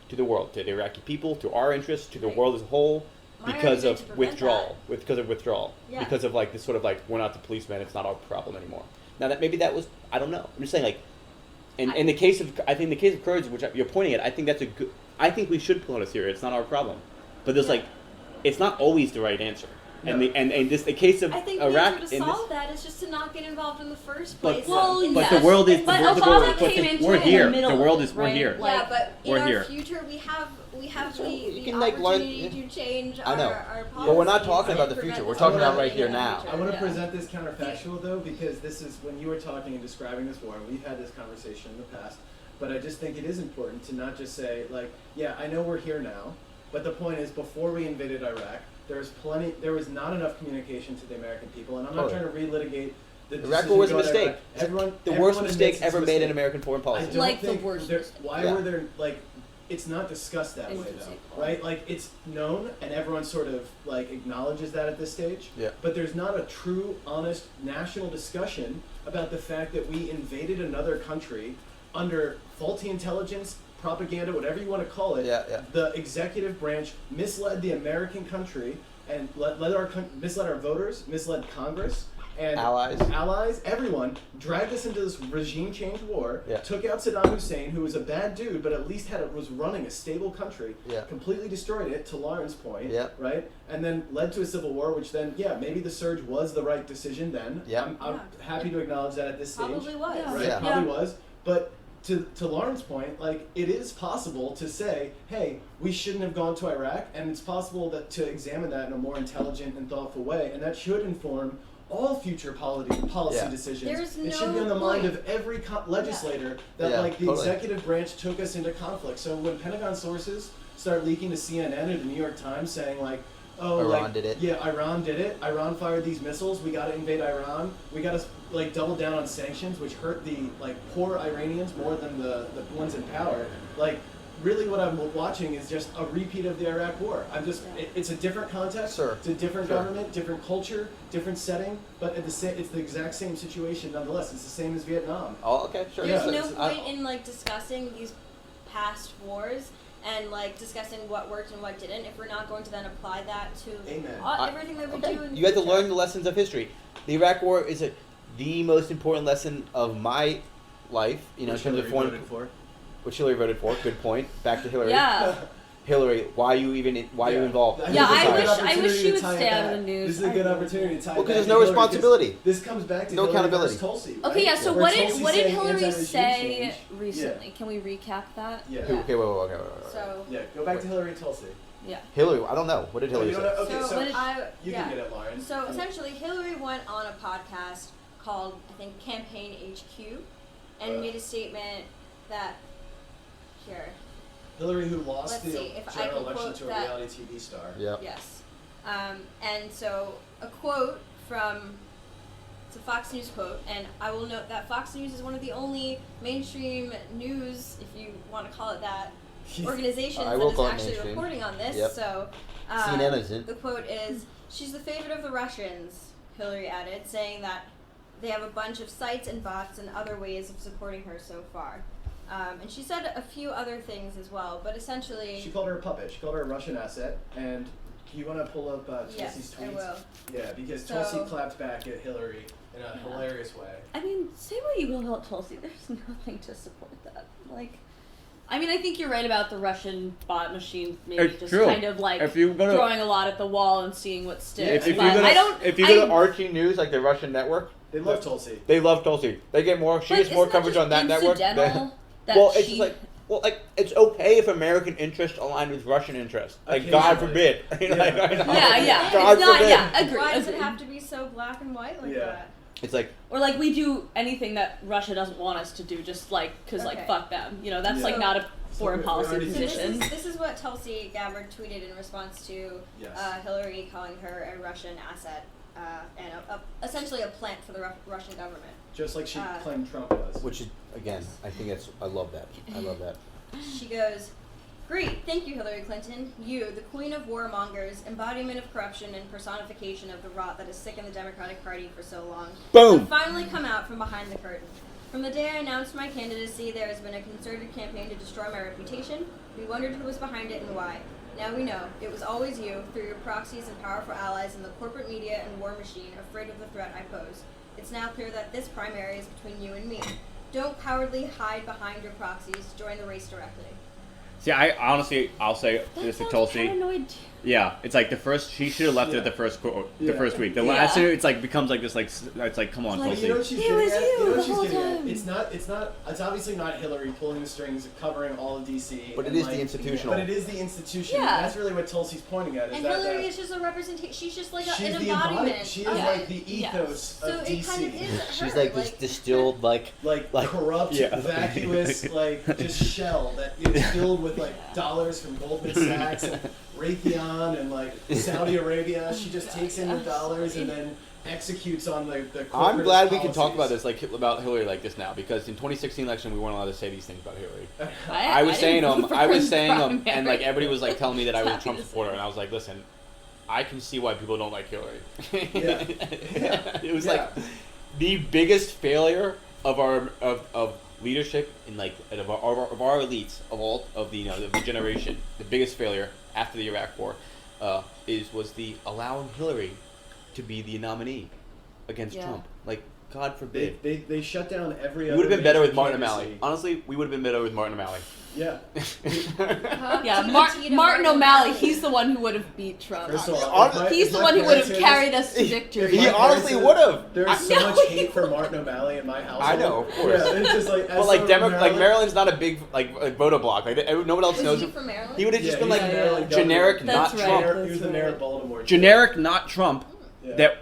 to the world, to the Iraqi people, to our interests, to the Right. world as a whole, My because argument of to prevent withdrawal. Because of withdrawal. Yeah. Because of this sort of we're not the policemen. It's not our problem anymore. Now that maybe that was, I don't know. I'm just saying in the case of Kurds, which you're pointing at, I think that's a good. I think we should pull out of Syria. It's not our problem, but there's it's not always the right answer. And No. and this the case of I think Iraq. the answer to in this- solve that is just to not get involved in the first But- place. Well, In But that- the world is. But the world, Obama but came the- into we're it here. in the middle The world of is. it, We're right? here. Yeah, but We're in our here. future, we have So the you can, opportunity learn- to change I know. our policies. But we're not talking and about the prevent future. We're this talking from about right happening here in the now. future. I want to Yeah. present this counterfactual though, because this is when you were talking and describing this war, and we've had this conversation in the past. But I just think it is important to not just say I know we're here now, but the point is before we invaded Iraq, there was not enough communication to the American people, and I'm not Totally. trying to relitigate the Iraq decision was a to go to mistake. Iraq. Everyone, The everyone worst admits mistake it's ever a made in mistake. American foreign I policy. don't Like the think worst there- mistake. Why Yeah. were there it's not discussed that way Interesting. though, right? It's known and everyone sort of acknowledges that at this stage. Yeah. But there's not a true, honest national discussion about the fact that we invaded another country under faulty intelligence, propaganda, whatever you want to call it. Yeah, yeah. The executive branch misled the American country and misled our voters, misled Congress. And Allies. everyone, dragged us into this regime change war, Yeah. took out Saddam Hussein, who was a bad dude, but at least was running a stable country, Yeah. completely destroyed it, to Lauren's point, Yeah. right? And then led to a civil war, which then, maybe the surge was the right decision then. Yeah. I'm happy to acknowledge that at this stage. Probably was. Yeah. Right? Yeah. Probably was. But to Lauren's point, like, it is possible to say, hey, we shouldn't have gone to Iraq, and it's possible that to examine that in a more intelligent and thoughtful way, and that should inform all future policy Yeah. decisions. There's It no should be on the mind point. of every legislator that Yeah, like the totally. executive branch took us into conflict. So when Pentagon sources start leaking to CNN or the New York Times saying like, oh, Iran like, did it. Yeah, Iran did it. Iran fired these missiles. We got to invade Iran. We got to like double down on sanctions, which hurt the like poor Iranians more than the ones in power. Like, really, what I'm watching is just a repeat of the Iraq War. It's a different context. Sure. It's a different Sure. government, different culture, different setting, but it's the exact same situation nonetheless. It's the same as Vietnam. Oh, okay, sure. There's Yeah. no point in like discussing these past wars and like discussing what worked and what didn't if we're not going to then apply that to Amen. everything that we Okay. do in the You have to future. learn the lessons of history. The Iraq War is the most important lesson of my life, in terms of foreign. voted for. Which Hillary voted for. Good point. Back to Hillary. Yeah. Hillary, why are you involved? I in Yeah, this I society? wish she would tie it stay out of back. the news. This is a I good really opportunity to tie it Well, back because there's to no Hillary, 'cause responsibility. This comes back to No Hillary accountability. versus Tulsi. Okay, yeah. right? So Where what did Tulsi's saying Hillary anti-regime say change. recently? Can we recap that? Yeah. Yeah. Okay, wait. So, Yeah, go back to Hillary and Tulsi. Yeah. Hillary, I don't know. What did Oh, Hillary you say? don't know? Okay, so so what did you yeah. can get it, Lauren. So essentially, Hillary went on a podcast called, I think, Campaign HQ, and made a statement that, here, Hillary, who lost Let's the see if I general can election quote to a that. reality TV star. Yep. yes. And so a quote from, it's a Fox News quote, and I will note that Fox News is one of the only mainstream news, if you want to call it that, organizations I that will is call it actually mainstream. reporting on this. Yep. So CNN isn't. the quote is, "She's the favorite of the Russians," Hillary added, saying that they have a bunch of sites and bots and other ways of supporting her so far. And she said a few other things as well, but essentially... She called her a puppet. She called her a Russian asset. And you want to pull up Tulsi's Yes, tweets? I will. Yeah, because So- Tulsi clapped back at Hillary in a hilarious way. I mean, say what you will about Tulsi. There's nothing to support that. Like, I mean, I think you're right about the Russian bot machine maybe It's just true. kind of like If you go to- throwing a lot at the wall and seeing what sticks. If you but go to- I don't. if you go to I- RT News, like the Russian network, They love Tulsi. they love Tulsi. They get more. She but gets more isn't coverage just on that network. incidental that Well, it's she, just like it's okay if American interests align with Russian interests. Like, God Occasionally. forbid. Yeah. yeah, God it's not. forbid. Yeah, agree. Why does it agree. have to be so black and white like Yeah. that? It's like Or like we do anything that Russia doesn't want us to do, just like because Okay. like fuck them. You know, that's Yeah. like not a foreign we policy already So did position. this is what Tulsi Gabbard tweeted in response to Yes. Hillary calling her a Russian asset and essentially a plant for the Russian government. Just like she Uh, claimed Trump was. which is again, I think I love that. I love that. She goes, "Great, thank you, Hillary Clinton. You, the queen of warmongers, embodiment of corruption and personification of the rot that has sickened the Democratic Party for so long, Boom. have finally come out from behind the curtain. From the day I announced my candidacy, there has been a concerted campaign to destroy my reputation. We wondered who was behind it and why. Now we know. It was always you, through your proxies and powerful allies in the corporate media and war machine, afraid of the threat I pose. It's now clear that this primary is between you and me. Don't cowardly hide behind your proxies. Join the race directly." See, I'll say That this to sounds Tulsi. paranoid. Yeah, it's like she should have left it Yeah. at the first Yeah. first week. The Yeah. last it's like becomes like this it's like come on, Like, But Tulsi. you know what she's It getting was at? you You know the what she's whole getting at? time. It's obviously not Hillary pulling the strings, covering all of DC. But it and, is the institutional. But it is the institution. Yeah. And that's really what Tulsi's pointing at. Is And that Hillary that is just a representation. She's just like she's an the embodiment. She is of like it. the Yes. ethos So of it DC. kind of is She's her, like this distilled like like corrupt, Yeah. vacuous, like just shell that is filled with like dollars from Goldman Sachs and Raytheon and like Saudi Arabia. She just takes in the dollars and then executes on the I'm corporate glad we can talk policies. about this about Hillary like this now, because in 2016 election we weren't allowed to say these things about Hillary. I I was saying didn't them, vote I for was him saying them, and primary. like everybody was like telling me that I was a Happy Trump to say supporter, that. and I was like, listen, I can see why people don't like Hillary. Yeah. It was Yeah. like the biggest failure of our of leadership in like of our elites of all of the of the generation. The biggest failure after the Iraq War was the allowing Hillary to be the nominee. against Yeah. Trump. Like, God They, forbid. they shut down every We other. would have been better major with Martin candidacy. O'Malley. Honestly, we would have been better with Martin O'Malley. Yeah. Yeah, Martin O'Malley, he's the one who would have beat Trump. First of all, He's the one who would have carried us to victory. He honestly would have. There's so No, much he hate for Martin O'Malley in my household. I know, of course. Yeah, it's just like. But like, Maryland's not a big like voter block. Like, no one else Was knows. he from Maryland? He would have just Yeah, been he's like a Maryland generic, governor. not That's right. Trump. He was the mayor of Baltimore. too. Generic, not Trump. Yeah. That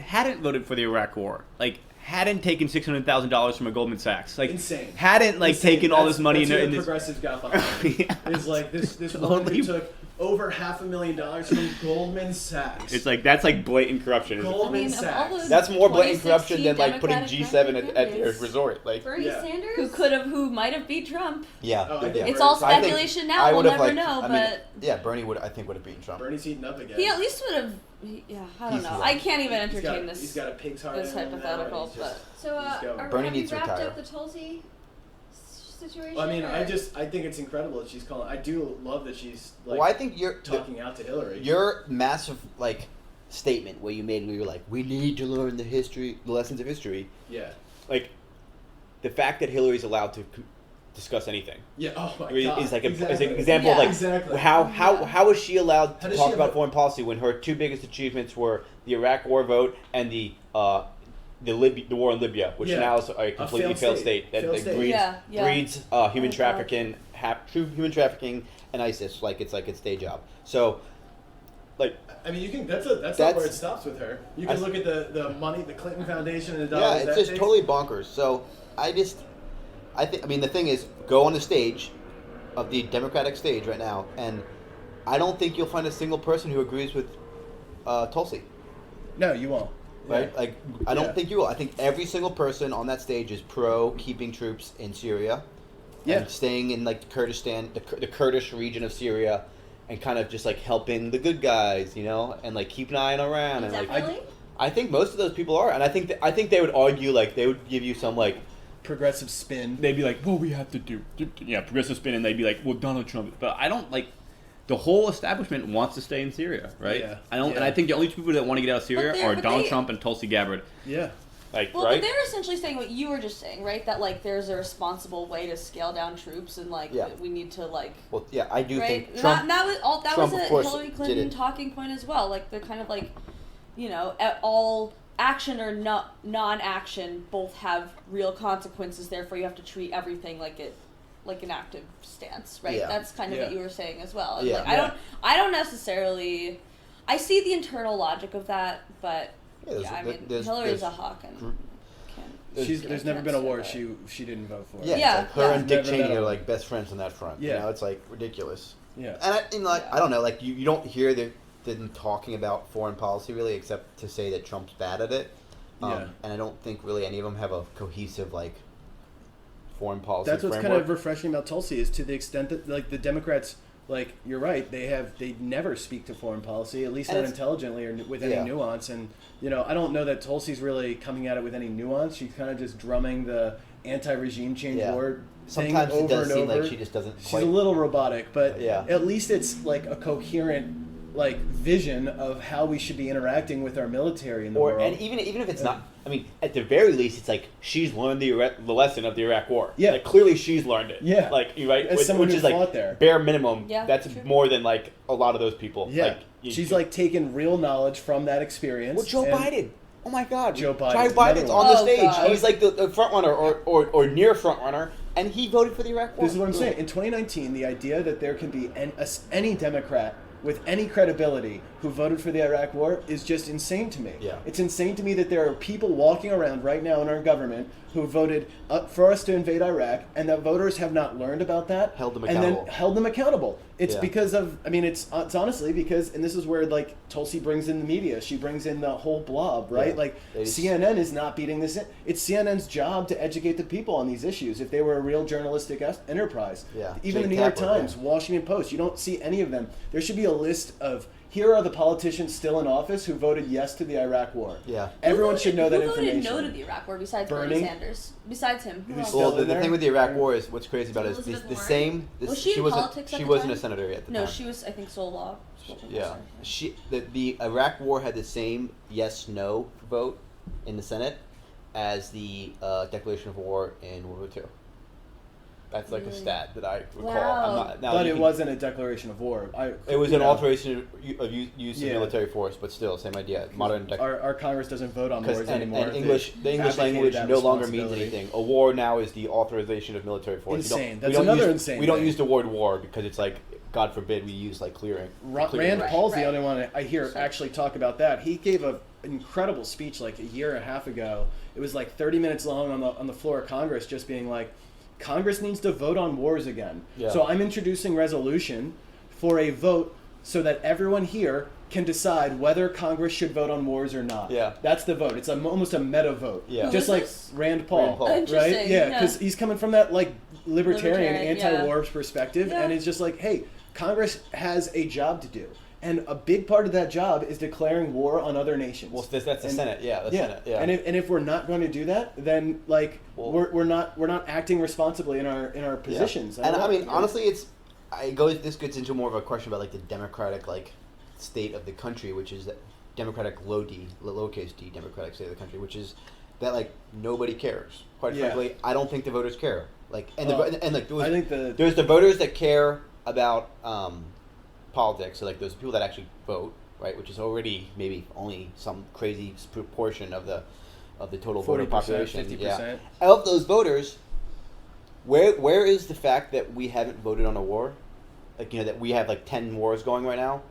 hadn't voted for the Iraq War. Like, hadn't taken $600,000 from a Goldman Sachs. Like, Insane. hadn't like Insane. taken all this money that's in who this. the progressives got behind. Yeah. It's like this woman Totally. who took over $500,000 from Goldman Sachs. It's like that's like blatant corruption. Goldman I mean, of all Sachs. those- That's more blatant 2016 corruption than like putting Democratic G7 at their candidates. resort. Like, Bernie Yeah. Sanders? Who might have beat Trump. Yeah. Oh, I yeah. think It's all I think- speculation I now. We'll would've never liked- know, I mean, but yeah, Bernie would have beaten Trump. Bernie's heating up again. he at least would have. Yeah, I don't He's know. the I one. can't even He's entertain got, He's this. got a pig's heart this in him now, and hypothetical, he's just- So, He's going. Bernie have needs you to wrapped retire. up the Tulsi situation? I mean, or- I think it's incredible that she's calling. I do love that she's like Well, I think talking out to Hillary. your massive like statement where you made where you're like, we need to learn the lessons of history. Yeah. like the fact that Hillary's allowed to discuss anything Yeah. Oh my is god. like is Exactly. an example Yeah. of like Exactly. how is she allowed How to does talk she about have- foreign policy when her two biggest achievements were the Iraq War vote and the war in Libya, which Yeah. now is a completely failed failed state. state that Failed that state. breeds Yeah, yeah. breeds human God. trafficking, true human trafficking and ISIS. Like it's day job. So, like I mean, you can. That's not where it stops with her. You can look at the money, the Clinton Foundation, and the Yeah, dollars. it's that just takes. totally bonkers. So I mean, the thing is, go on the stage of the Democratic stage right now, and I don't think you'll find a single person who agrees with Tulsi. No, you won't. Right? Yeah. Like, I don't Yeah. think you will. I think every single person on that stage is pro keeping troops in Syria, Yeah. and staying in like Kurdistan, the Kurdish region of Syria, and kind of just like helping the good guys, you know, and like keep an eye on Iran, and like Definitely. I think most of those people are, and I think they would argue like they would give you some like. Progressive spin. they'd be like, well, we have to do progressive spin, and they'd be like, well, Donald Trump. But I don't like. The whole establishment wants to stay in Syria, right? Yeah. I don't, and Yeah. I think the only two people that want to get out of Syria they're- are but Donald they- Trump and Tulsi Gabbard. Yeah. Like, Well, right? but they're essentially saying what you were just saying, right? That like there's a responsible way to scale down troops, and like Yeah. we need to like. Well, yeah, I do Right. think Trump. That was Trump, of a course, Hillary did Clinton it. talking point as well. Like the kind of like, you know, all action or non-action both have real consequences. Therefore, you have to treat everything like an active stance, right? Yeah. That's kind of what Yeah. you were saying as well. And, Yeah. like, I don't necessarily. I see the internal logic of that, but Yeah, there's- yeah, I mean, there's- Hillary's there's- a hawk and can't. There's never been a war she didn't vote for. Yeah, Yeah, it's like her yeah. and Dick Never Cheney met are him. like best friends on that front. Yeah. You know, it's like ridiculous. Yeah. And Yeah. I don't know, like you don't hear them talking about foreign policy really, except to say that Trump's bad at it. Yeah. And I don't think really any of them have a cohesive like foreign policy. That's what's framework. kind of refreshing about Tulsi is to the extent that like the Democrats, like you're right, they never speak to foreign policy, at least And not it's- intelligently or with any Yeah. nuance. And you know, I don't know that Tulsi's really coming at it with any nuance. She's kind of just drumming the anti-regime change Yeah. word thing Sometimes over it does and seem over. like she just doesn't She's quite. a little robotic, but Yeah. at least it's like a coherent like vision of how we should be interacting with our military in the world. And even if it's not, I mean, at the very least, it's like she's learned the lesson of the Iraq War. Yeah. Like clearly she's learned it. Yeah. Like you right, As someone which who is like fought there. bare minimum. Yeah, That's true. more than like a lot of those people. Yeah, Like, she's like taking real knowledge from that experience. well, Joe and- Biden. Oh my God, Joe Biden. Joe Biden's on the Oh, stage. God. He's like the front runner or near front runner, and he voted for the Iraq War. This is what I'm saying. In 2019, the idea that there can be any Democrat with any credibility who voted for the Iraq War is just insane to me. Yeah. It's insane to me that there are people walking around right now in our government who voted for us to invade Iraq, and that voters have not learned about that, Held them and accountable. then held them accountable. It's Yeah. because of, I mean, it's honestly because, and this is where like Tulsi brings in the media. She brings in the whole blob, right? Yeah. Like They just- CNN is not beating this in. It's CNN's job to educate the people on these issues. If they were a real journalistic enterprise, Yeah. even Jay the New York Kaplan, Times, yeah. Washington Post, you don't see any of them. There should be a a list of here are the politicians still in office who voted yes to the Iraq War. Yeah. Everyone should know that Who voted information. no to the Iraq War besides Bernie Bernie? Sanders? Besides him, who Who's else? still Well, in the there? thing with the Iraq War is what's crazy about it is Elizabeth the Warren? same. Was she in wasn't. politics at She the wasn't a time? senator yet. At the No, time. she was, I think, school law. Yeah, the Iraq War had the same yes/no vote in the Senate as the declaration of war in World War II. That's like a stat that I recall. Wow. I'm not, now But you it can- wasn't a declaration of war. It was you an know, alteration of use of Yeah. military force, but still, same idea. Modern Our Congress doesn't vote on wars and anymore. the They English abdicated language that no longer means responsibility. anything. A war now is the authorization of military force. Insane. We That's don't another use, insane We don't thing. use the word war because it's like, God forbid, we use like clearing. Rand Right, Paul's right. the only one I hear actually talk about that. He gave an incredible speech like a year and a half ago. It was like 30 minutes long on the floor of Congress, just being like, Congress needs to vote on wars again. Yeah. So I'm introducing resolution for a vote so that everyone here can decide whether Congress should vote on wars or not. Yeah. That's the vote. It's almost a meta vote. Yeah. Just Who is like this? Rand Paul. Rand Paul. Oh, Right? interesting, Yeah, yeah. because he's coming from that like libertarian Libertarian, anti-war perspective, Yeah. and it's just like, hey, Congress has a job to do. And a big part of that job is declaring war on other nations. Well, that's the And- Senate. Yeah, the yeah. Senate. Yeah. And if we're not going to do that, then like Well- we're not acting responsibly in our positions. And I mean, Yeah. honestly, this gets into more of a question about like the democratic like state of the country, which is that democratic lowercase d democratic state of the country, which is that like nobody cares. Quite Yeah. frankly, I don't think the voters care. Like and Well, and like I think there's the voters that care about politics, so like those people that actually vote, right? Which is already maybe only some crazy proportion of the total voter 40%, population. 50%. Yeah. Of those voters, where is the fact that we haven't voted on a war? Like, you know, that we have like 10 wars going right now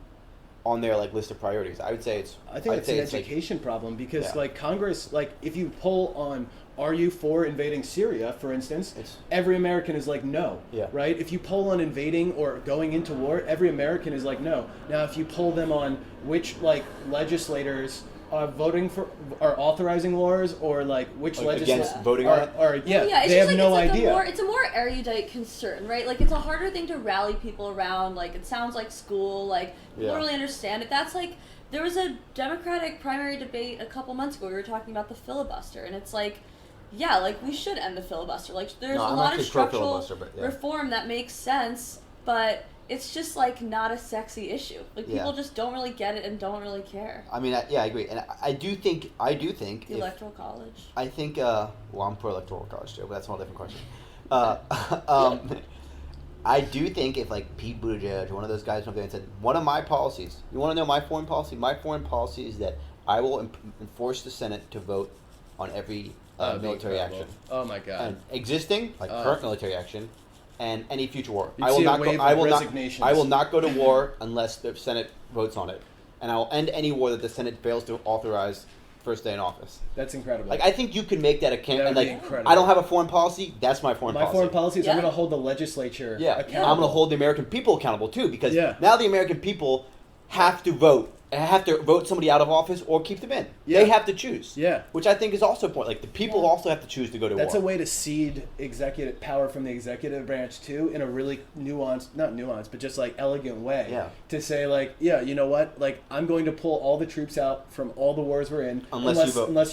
on their like list of priorities. I would say it's I think I'd it's say an it's, like, education problem because Yeah. like Congress, like if you poll on are you for invading Syria, for instance, It's- every American is like no. Yeah. Right? If you poll on invading or going into war, every American is like no. Now if you poll them on which like legislators are voting for are authorizing wars or like which Like, legislators against voting on it? are yeah, Yeah, it's they just have like no it's like idea. it's a more erudite concern, right? Like it's a harder thing to rally people around. Like it sounds like school. Like people Yeah. don't really understand it. That's like there was a Democratic primary debate a couple months ago. We were talking about the filibuster, and it's like, yeah, like we should end the filibuster. Like there's No, a I'm lot of actually pro structural filibuster, but yeah. reform that makes sense, but it's just like not a sexy issue. Like Yeah. people just don't really get it and don't really care. I mean, I agree, and I do think The if, electoral college. I think well, I'm pro electoral college too, but that's a whole different question. I do think if like Pete Buttigieg or one of those guys went up there and said, one of my policies, you want to know my foreign policy? My foreign policy is that I will enforce the Senate to vote on every That'd be military incredible. action, Oh my god. and existing like current military action, and any future war. You'd I will see a not wave go. I of will not. resignations. I will not go to war unless the Senate votes on it, and I will end any war that the Senate fails to authorize first day in office. That's incredible. Like I think you can make that a That campaign. would Like be incredible. I don't have a foreign policy. That's my foreign my policy. foreign policy is I'm Yeah. going to hold the legislature Yeah, accountable. I'm going to hold the American people accountable too, because Yeah. now the American people have to vote. Have to vote somebody out of office or keep them in. Yeah. They have to choose. Yeah. Which I think is also important. Like the people Yeah. also have to choose to go to That's war. a way to cede executive power from the executive branch too, in a really not nuanced, but just like elegant way. Yeah. To say like, yeah, you know what? Like I'm going to pull all the troops out from all the wars we're in, Unless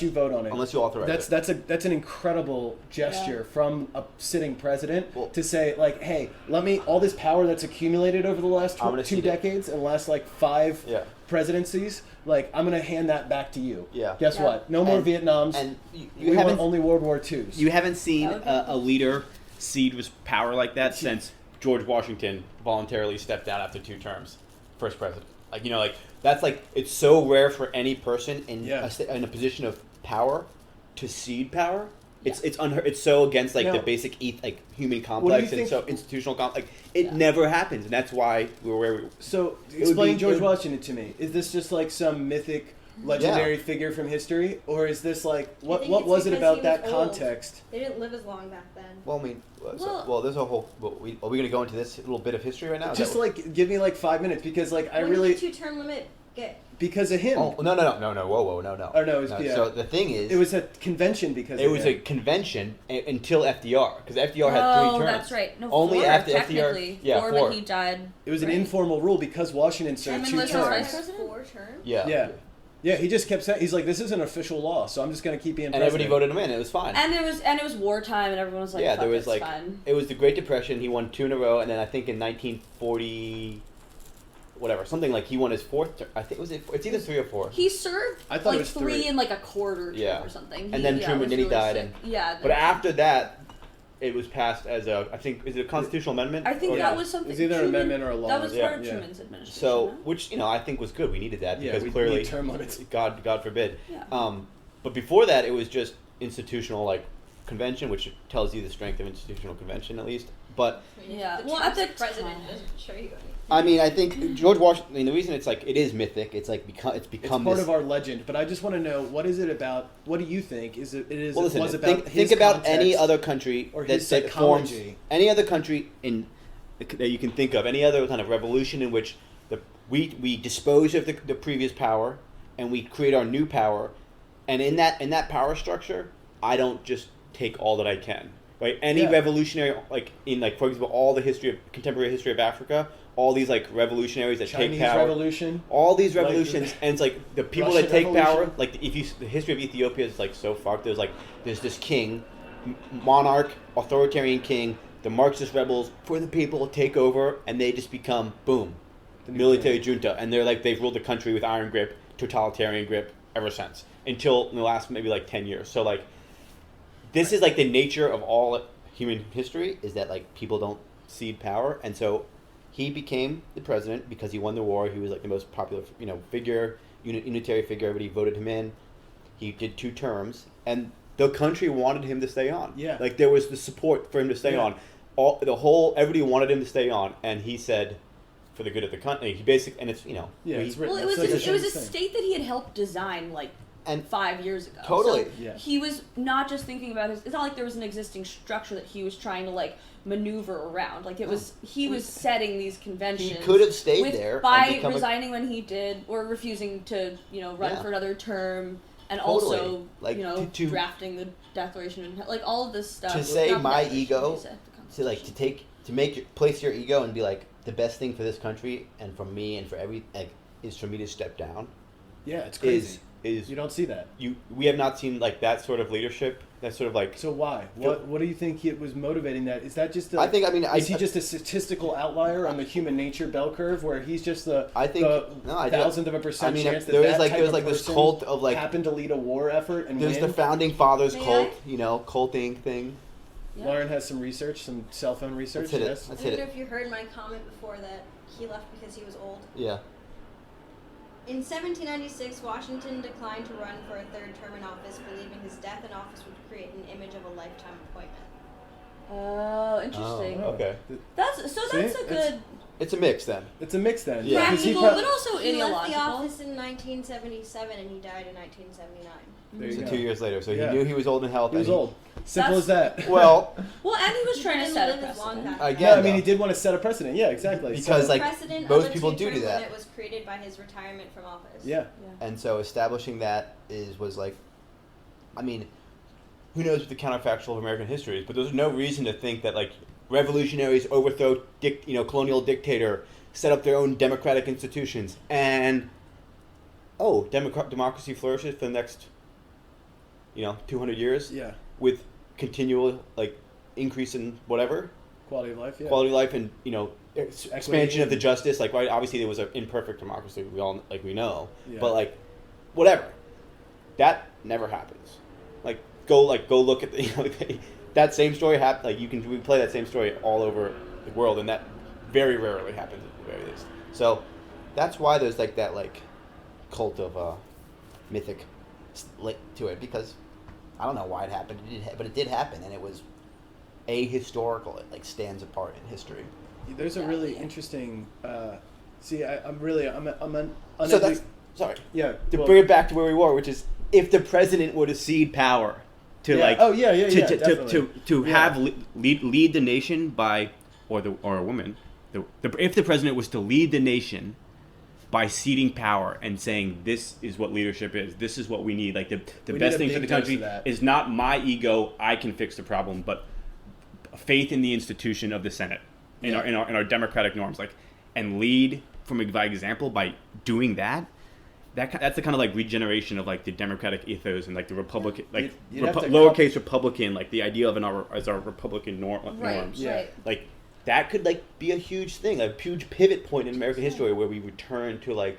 you vote. on it. Unless you authorize it. That's an incredible gesture from a sitting president Well- to say like, hey, let me all this power that's accumulated over the last I'm gonna two cede it. decades and last like 5 Yeah. presidencies. Like I'm gonna hand that back to you. Yeah. Guess Yeah. what? No more And- Vietnams. And we you want haven't. only World War IIs. You haven't seen That would be a leader cede his power like that since George Washington voluntarily stepped down after 2 terms, first president. Like, you know, like that's like it's so rare for any person in Yeah. in a position of power to cede power. It's so against like the Now- basic like human complex and think- so institutional complex. Like it Yeah. never happens, and that's why we're where we. So would explain be- George it would- Washington to me. Is this just like some mythic, legendary figure from history, or is this like what think what it's was it because about he that was old. context? They didn't live as long back then. Well, I mean, Well- there's a whole. Are we going to go into this little bit of history right now? Is Just that what- like give me like 5 minutes because like I When really did the 2-term limit get? Because of him. Oh no, whoa, no. Or no, it was- yeah. So the thing is, It was a convention because it of was him. a convention until FDR, because FDR had 3 terms. That's right. No, Only 4, after technically. FDR. Yeah, 4 4. when he died. It was an right? informal rule because Washington And served then 2 was Four vice terms. president? terms. Yeah. Yeah, he just kept saying, he's like, this isn't official law, so I'm just going to keep being And president. everybody voted him in. It was fine. And it was wartime, and everyone was like, yeah, Fuck there was it's like fine. it was the Great Depression. He won 2 in a row, and then I think in 1940, whatever, something like he won his 4th. I think it's either 3 or 4. He served I thought it like was 3 3. in like a quarter Yeah. or something. And then yeah, Truman, was then he really died, sick. and- yeah. But after that, it was passed as a, I think, is it a constitutional amendment? I think Or- that was something. It was either an Truman- amendment or a law. That was part of Yeah. Truman's administration. So, no? which I think was good. We needed that Yeah, because we clearly, need term limits. God forbid. Yeah. But before that, it was just institutional like convention, which tells you the strength of institutional convention at least. But Yeah, The well, at Trump's the president time- doesn't show you anything. I mean, I think George Washington. I mean, the reason it's like it is mythic. It's like become It's become part this. of our legend, but I just want to know, what is it about, what do you think? Is it Well, listen, was about think his about any context? other country or that, his that forms psychology? any other country that you can think of, any other kind of revolution in which we dispose of the previous power and we create our new power, and in that power structure, I don't just take all that I can. Right? Any Yeah. revolutionary, like in like for example, all the contemporary history of Africa, all these like revolutionaries that Chinese take power. Revolution. All these Like- revolutions, and it's like the people Russian that take power. Revolution. Like the history of Ethiopia is like so fucked. There's this king, monarch, authoritarian king. The Marxist rebels for the people take over, and they just become boom, The new military king. junta, and they're like they've ruled the country with iron grip, totalitarian grip ever since until in the last maybe like 10 years. So like, this is like the nature of all human history is that like people don't cede power, and so he became the president because he won the war. He was like the most popular figure, unitary figure. Everybody voted him in. He did 2 terms, and the country wanted him to stay on. Yeah. Like there was the support for him to stay Yeah. on. Everybody wanted him to stay on, and he said, for the good of the country, he basically, and it's Yeah, he- it's written. Well, it was It's like it was a thing. state that he had helped design like and 5 years ago. Totally. So Yeah. he was not just thinking about his. It's not like there was an existing structure that he was trying to like maneuver around. Like it was he was setting these conventions. he could have stayed with, there and by become resigning when he did, or refusing to run Yeah. for another term, and Totally. also Like, to- drafting the Declaration and like all of this stuff. To say Not the my Declaration, ego, he said, the to place your ego and be like the best thing for this country and for me and for is for me to step down. Yeah, it's crazy. Is You don't see that. we have not seen like that sort of leadership. That sort of like. So why? What do you think it was motivating that? Is that just? Is he just a statistical outlier on the human nature bell curve, where he's just the I think- the no, I don't- thousandth of a percent I mean, chance that there is, that like- type there's, of like, this person cult of, like- happened to lead a war effort and There's win? the founding fathers May cult, I? culting thing. Yeah. Lauren has some research, some cell phone research. Let's hit it. Yes. Let's I hit wonder it. if you heard my comment before that he left because he was old. Yeah. In 1796, Washington declined to run for a 3rd term in office, believing his death in office would create an image of a lifetime appointment. Oh, interesting. Oh, okay. That's See? a It's- good. It's a mix then. It's a mix then. Yeah. 'cause he Practical, prob- but also He left the ideological. office in 1977 and he died in 1979. There you So go. 2 years later, so Yeah. he knew he was old in health. He was and old. Simple as That's- that. Well, Well, and he was He trying to didn't set a live as long precedent. back again, Yeah, I mean, though, he did want to set a precedent. Yeah, exactly. Because, So- like, Precedent most of a people do 2-term that. limit was created by his retirement from office. yeah. and so establishing that was like, I mean, who knows what the counterfactual of American history is? But there's no reason to think that like revolutionaries overthrow colonial dictator, set up their own democratic institutions, and democracy flourishes for the next 200 years Yeah. with continual like increase in whatever Quality of life. Yeah. quality of life and expansion of the justice. Like, right, obviously there was an imperfect democracy, we know, Yeah. but like whatever, that never happens. Like go look at the that same story happened. Like we play that same story all over the world, and that very rarely happens at the very least. So that's why there's like that like cult of mythic to it, because I don't know why it happened. But it did happen, and it was ahistorical. It like stands apart in history. There's a really interesting. So that's sorry. Yeah. To well, bring it back to where we were, which is if the president were to cede power to yeah. like Oh yeah, yeah, yeah. to definitely. to Yeah. have lead the nation by or a woman if the president was to lead the nation by ceding power and saying this is what leadership is. This is what we need. Like the We best need a thing for the big dose country of that. is not my ego. I can fix the problem, but faith in the institution of the Senate, in our democratic norms, like, and lead by example by doing that. That's the kind of like regeneration of like the democratic ethos and like the Republican, like You'd have to lowercase Republican, like the idea of our Republican norms. Yeah. Right. Like That could like be a huge thing, a huge pivot point in American history where we return to like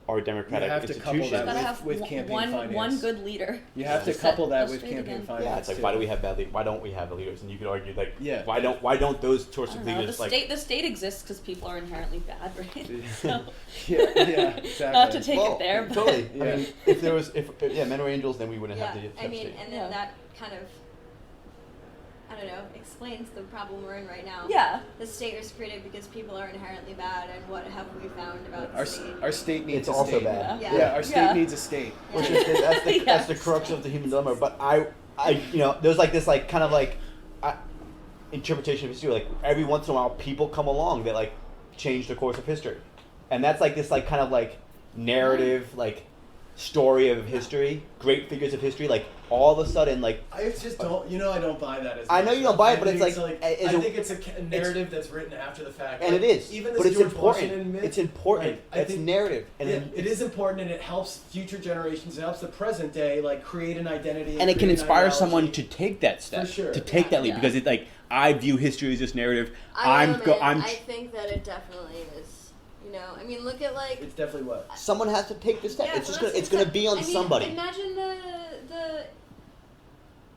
our democratic You have to couple institutions. that Gotta have with campaign finance. one good leader. You have to Set couple that us with straight campaign again. finance. Yeah, it's like too. why do we have bad? Why don't we have leaders? And you could argue like, Yeah. why don't those sorts I of don't know. leaders like? The state exists because people are inherently bad, right? So, Yeah, exactly. not to take it there, but totally. Yeah. I mean, if men were angels, then we wouldn't have to have I mean, state. and then Yeah. that kind of, I don't know, explains the problem we're in right now. yeah. The state was created because people are inherently bad, and what have we found about the Our, state? our state needs It's a also state. bad. Yeah. Yeah, our state Yeah. needs a state. Which Yeah. is that's the Yes. crux of the human dilemma. But I there's like this like kind of like interpretation of history. Like every once in a while, people come along that like change the course of history, and that's like this like kind of like narrative like story of history, great figures of history. Like all of a sudden, like I just don't, I don't buy that as I much. know you don't buy it, I but it's think like, I is it- think it's a narrative that's written after the fact. and Like, it is, even but this it's George important. Washington myth, It's important. like, I It's think- narrative, and yeah, then, it is important, and it helps future generations. It helps the present day, like create an identity, and it can create an inspire ideology. someone to take that step, For sure. to take that leap, Yeah. because it's like I view history as this narrative. I I'm think that it definitely is. I mean, look at like. It's definitely what. someone has to take the step. Yeah, it's just well, gonna it's gonna be on I mean, somebody. Imagine the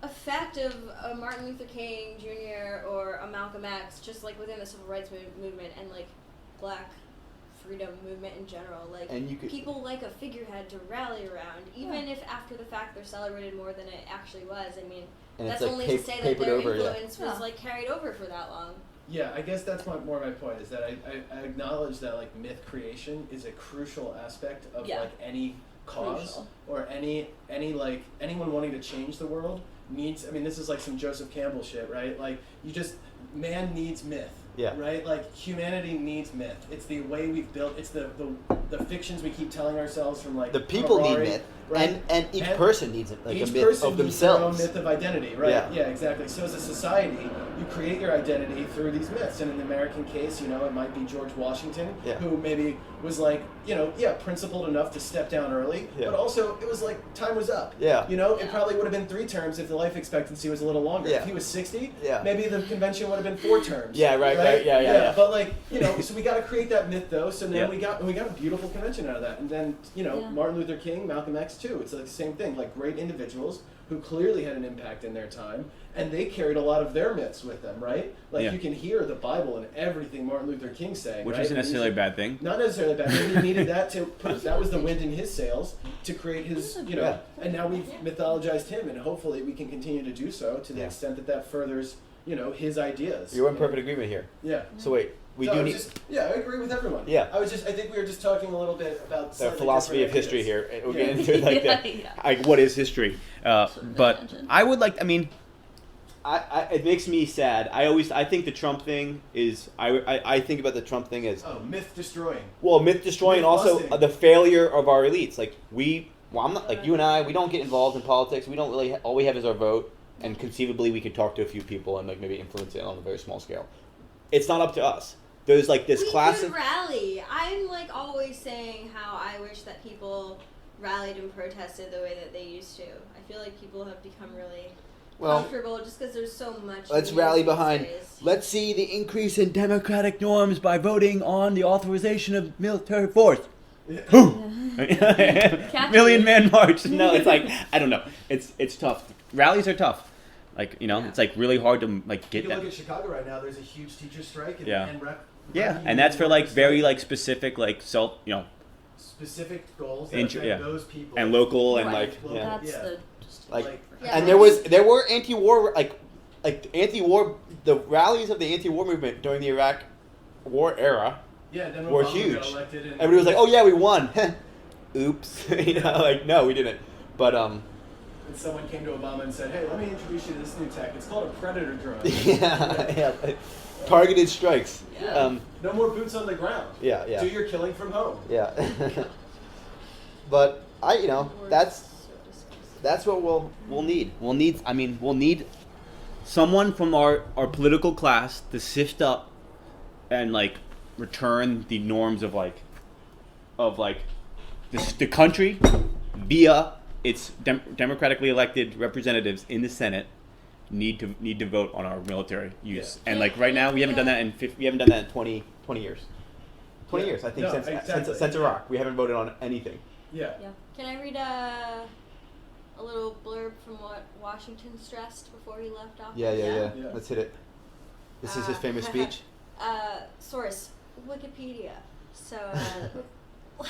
effect of a Martin Luther King Jr. or a Malcolm X, just like within the civil rights movement and like Black freedom movement in general. Like And you could- people like a figurehead to rally around, even if after the fact they're celebrated more than it actually was. I mean, And it's that's like only to say that papered their over, yeah. influence was like carried over for that long. Yeah, I guess that's more my point is that I acknowledge that like myth creation is a crucial aspect of Yeah. like any cause Crucial. or any like anyone wanting to change the world needs. I mean, this is like some Joseph Campbell shit, right? Like man needs myth. Yeah. Right? Like humanity needs myth. It's the way we've built. It's the fictions we keep telling ourselves from like The people need Harari, myth, right? and each person needs it, like each a myth person of needs their own themselves. myth of identity, right? Yeah. Exactly. So as a society, you create your identity through these myths. And in the American case, it might be George Washington, Yeah. who maybe was like, principled enough to step down early, Yeah. but also it was like time was up. Yeah. It probably would have been 3 terms if the life expectancy was a little longer. Yeah. If he was 60, Yeah. maybe the convention would have been 4 terms. Yeah, right, yeah. But like, so we got to create that myth though. So then Yeah. we got a beautiful convention out of that. And then, Yeah. Martin Luther King, Malcolm X too. It's like the same thing. Like great individuals who clearly had an impact in their time, and they carried a lot of their myths with them, right? Like Yeah. you can hear the Bible and everything Martin Luther King saying, which right? isn't necessarily a bad thing. Not necessarily bad. But he needed that to put. That was the wind in his sails to create his, Yeah. And now we've mythologized him, and hopefully we can continue to do so to the Yeah. extent that that furthers, his ideas. You're in perfect agreement here. Yeah. So wait, we So do I was need just, I agree with everyone. Yeah. I think we were just talking a little bit about the slightly philosophy of different history ideas. here. We'll Yeah. get into like that. Yeah. Like, what is history? But mentioned. I would like. I mean, it makes me sad. I think the Trump thing is. I think about the Trump thing as Oh, myth destroying. well, myth destroying, and also Myth-busting. the failure of our elites. Like I'm not like you and I. We don't get involved in politics. We don't really. All we have is our vote, and conceivably we could talk to a few people and like maybe influence it on a very small scale. It's not up to us. There's like this We classic. could rally. I'm like always saying how I wish that people rallied and protested the way that they used to. I feel like people have become really Well, comfortable just because there's so much. let's news rally these behind. days. let's see the increase in democratic norms by voting on the authorization of military force. Catchy. Million Man March. No, it's like I don't know. It's tough. Rallies are tough. Like it's like really hard to like You get can that. look at Chicago right now. There's a huge teacher strike. And, Yeah. and Yeah, and that's for like very like specific like specific goals that Int- affect yeah. those people. and local and Right. like Local. yeah. That's Yeah. the just Like, Yeah, and I there were anti-war like anti-war the rallies of the anti-war movement during the Iraq war era. Yeah, then when were Obama huge. got elected and Everybody was like, "Oh yeah, we won." Oops, like no, we didn't. But and someone came to Obama and said, "Hey, let me introduce you to this new tech. It's called a Predator drone." yeah. Targeted strikes. Yeah. No more boots on the ground. Yeah. Do your killing from home. Yeah. But that's what we'll need. We'll need someone from our political class to sift up and like return the norms of the country via its democratically elected representatives in the Senate need to vote on our military use. Yeah. And like right now we haven't done that in 20 years. 20 Yeah. years, I think, No, since exactly. since Iraq. We haven't voted on anything. Yeah. Can I read a little blurb from what Washington stressed before he left office? Yeah. Yeah. Let's hit it. This is his famous speech. Source, Wikipedia. So,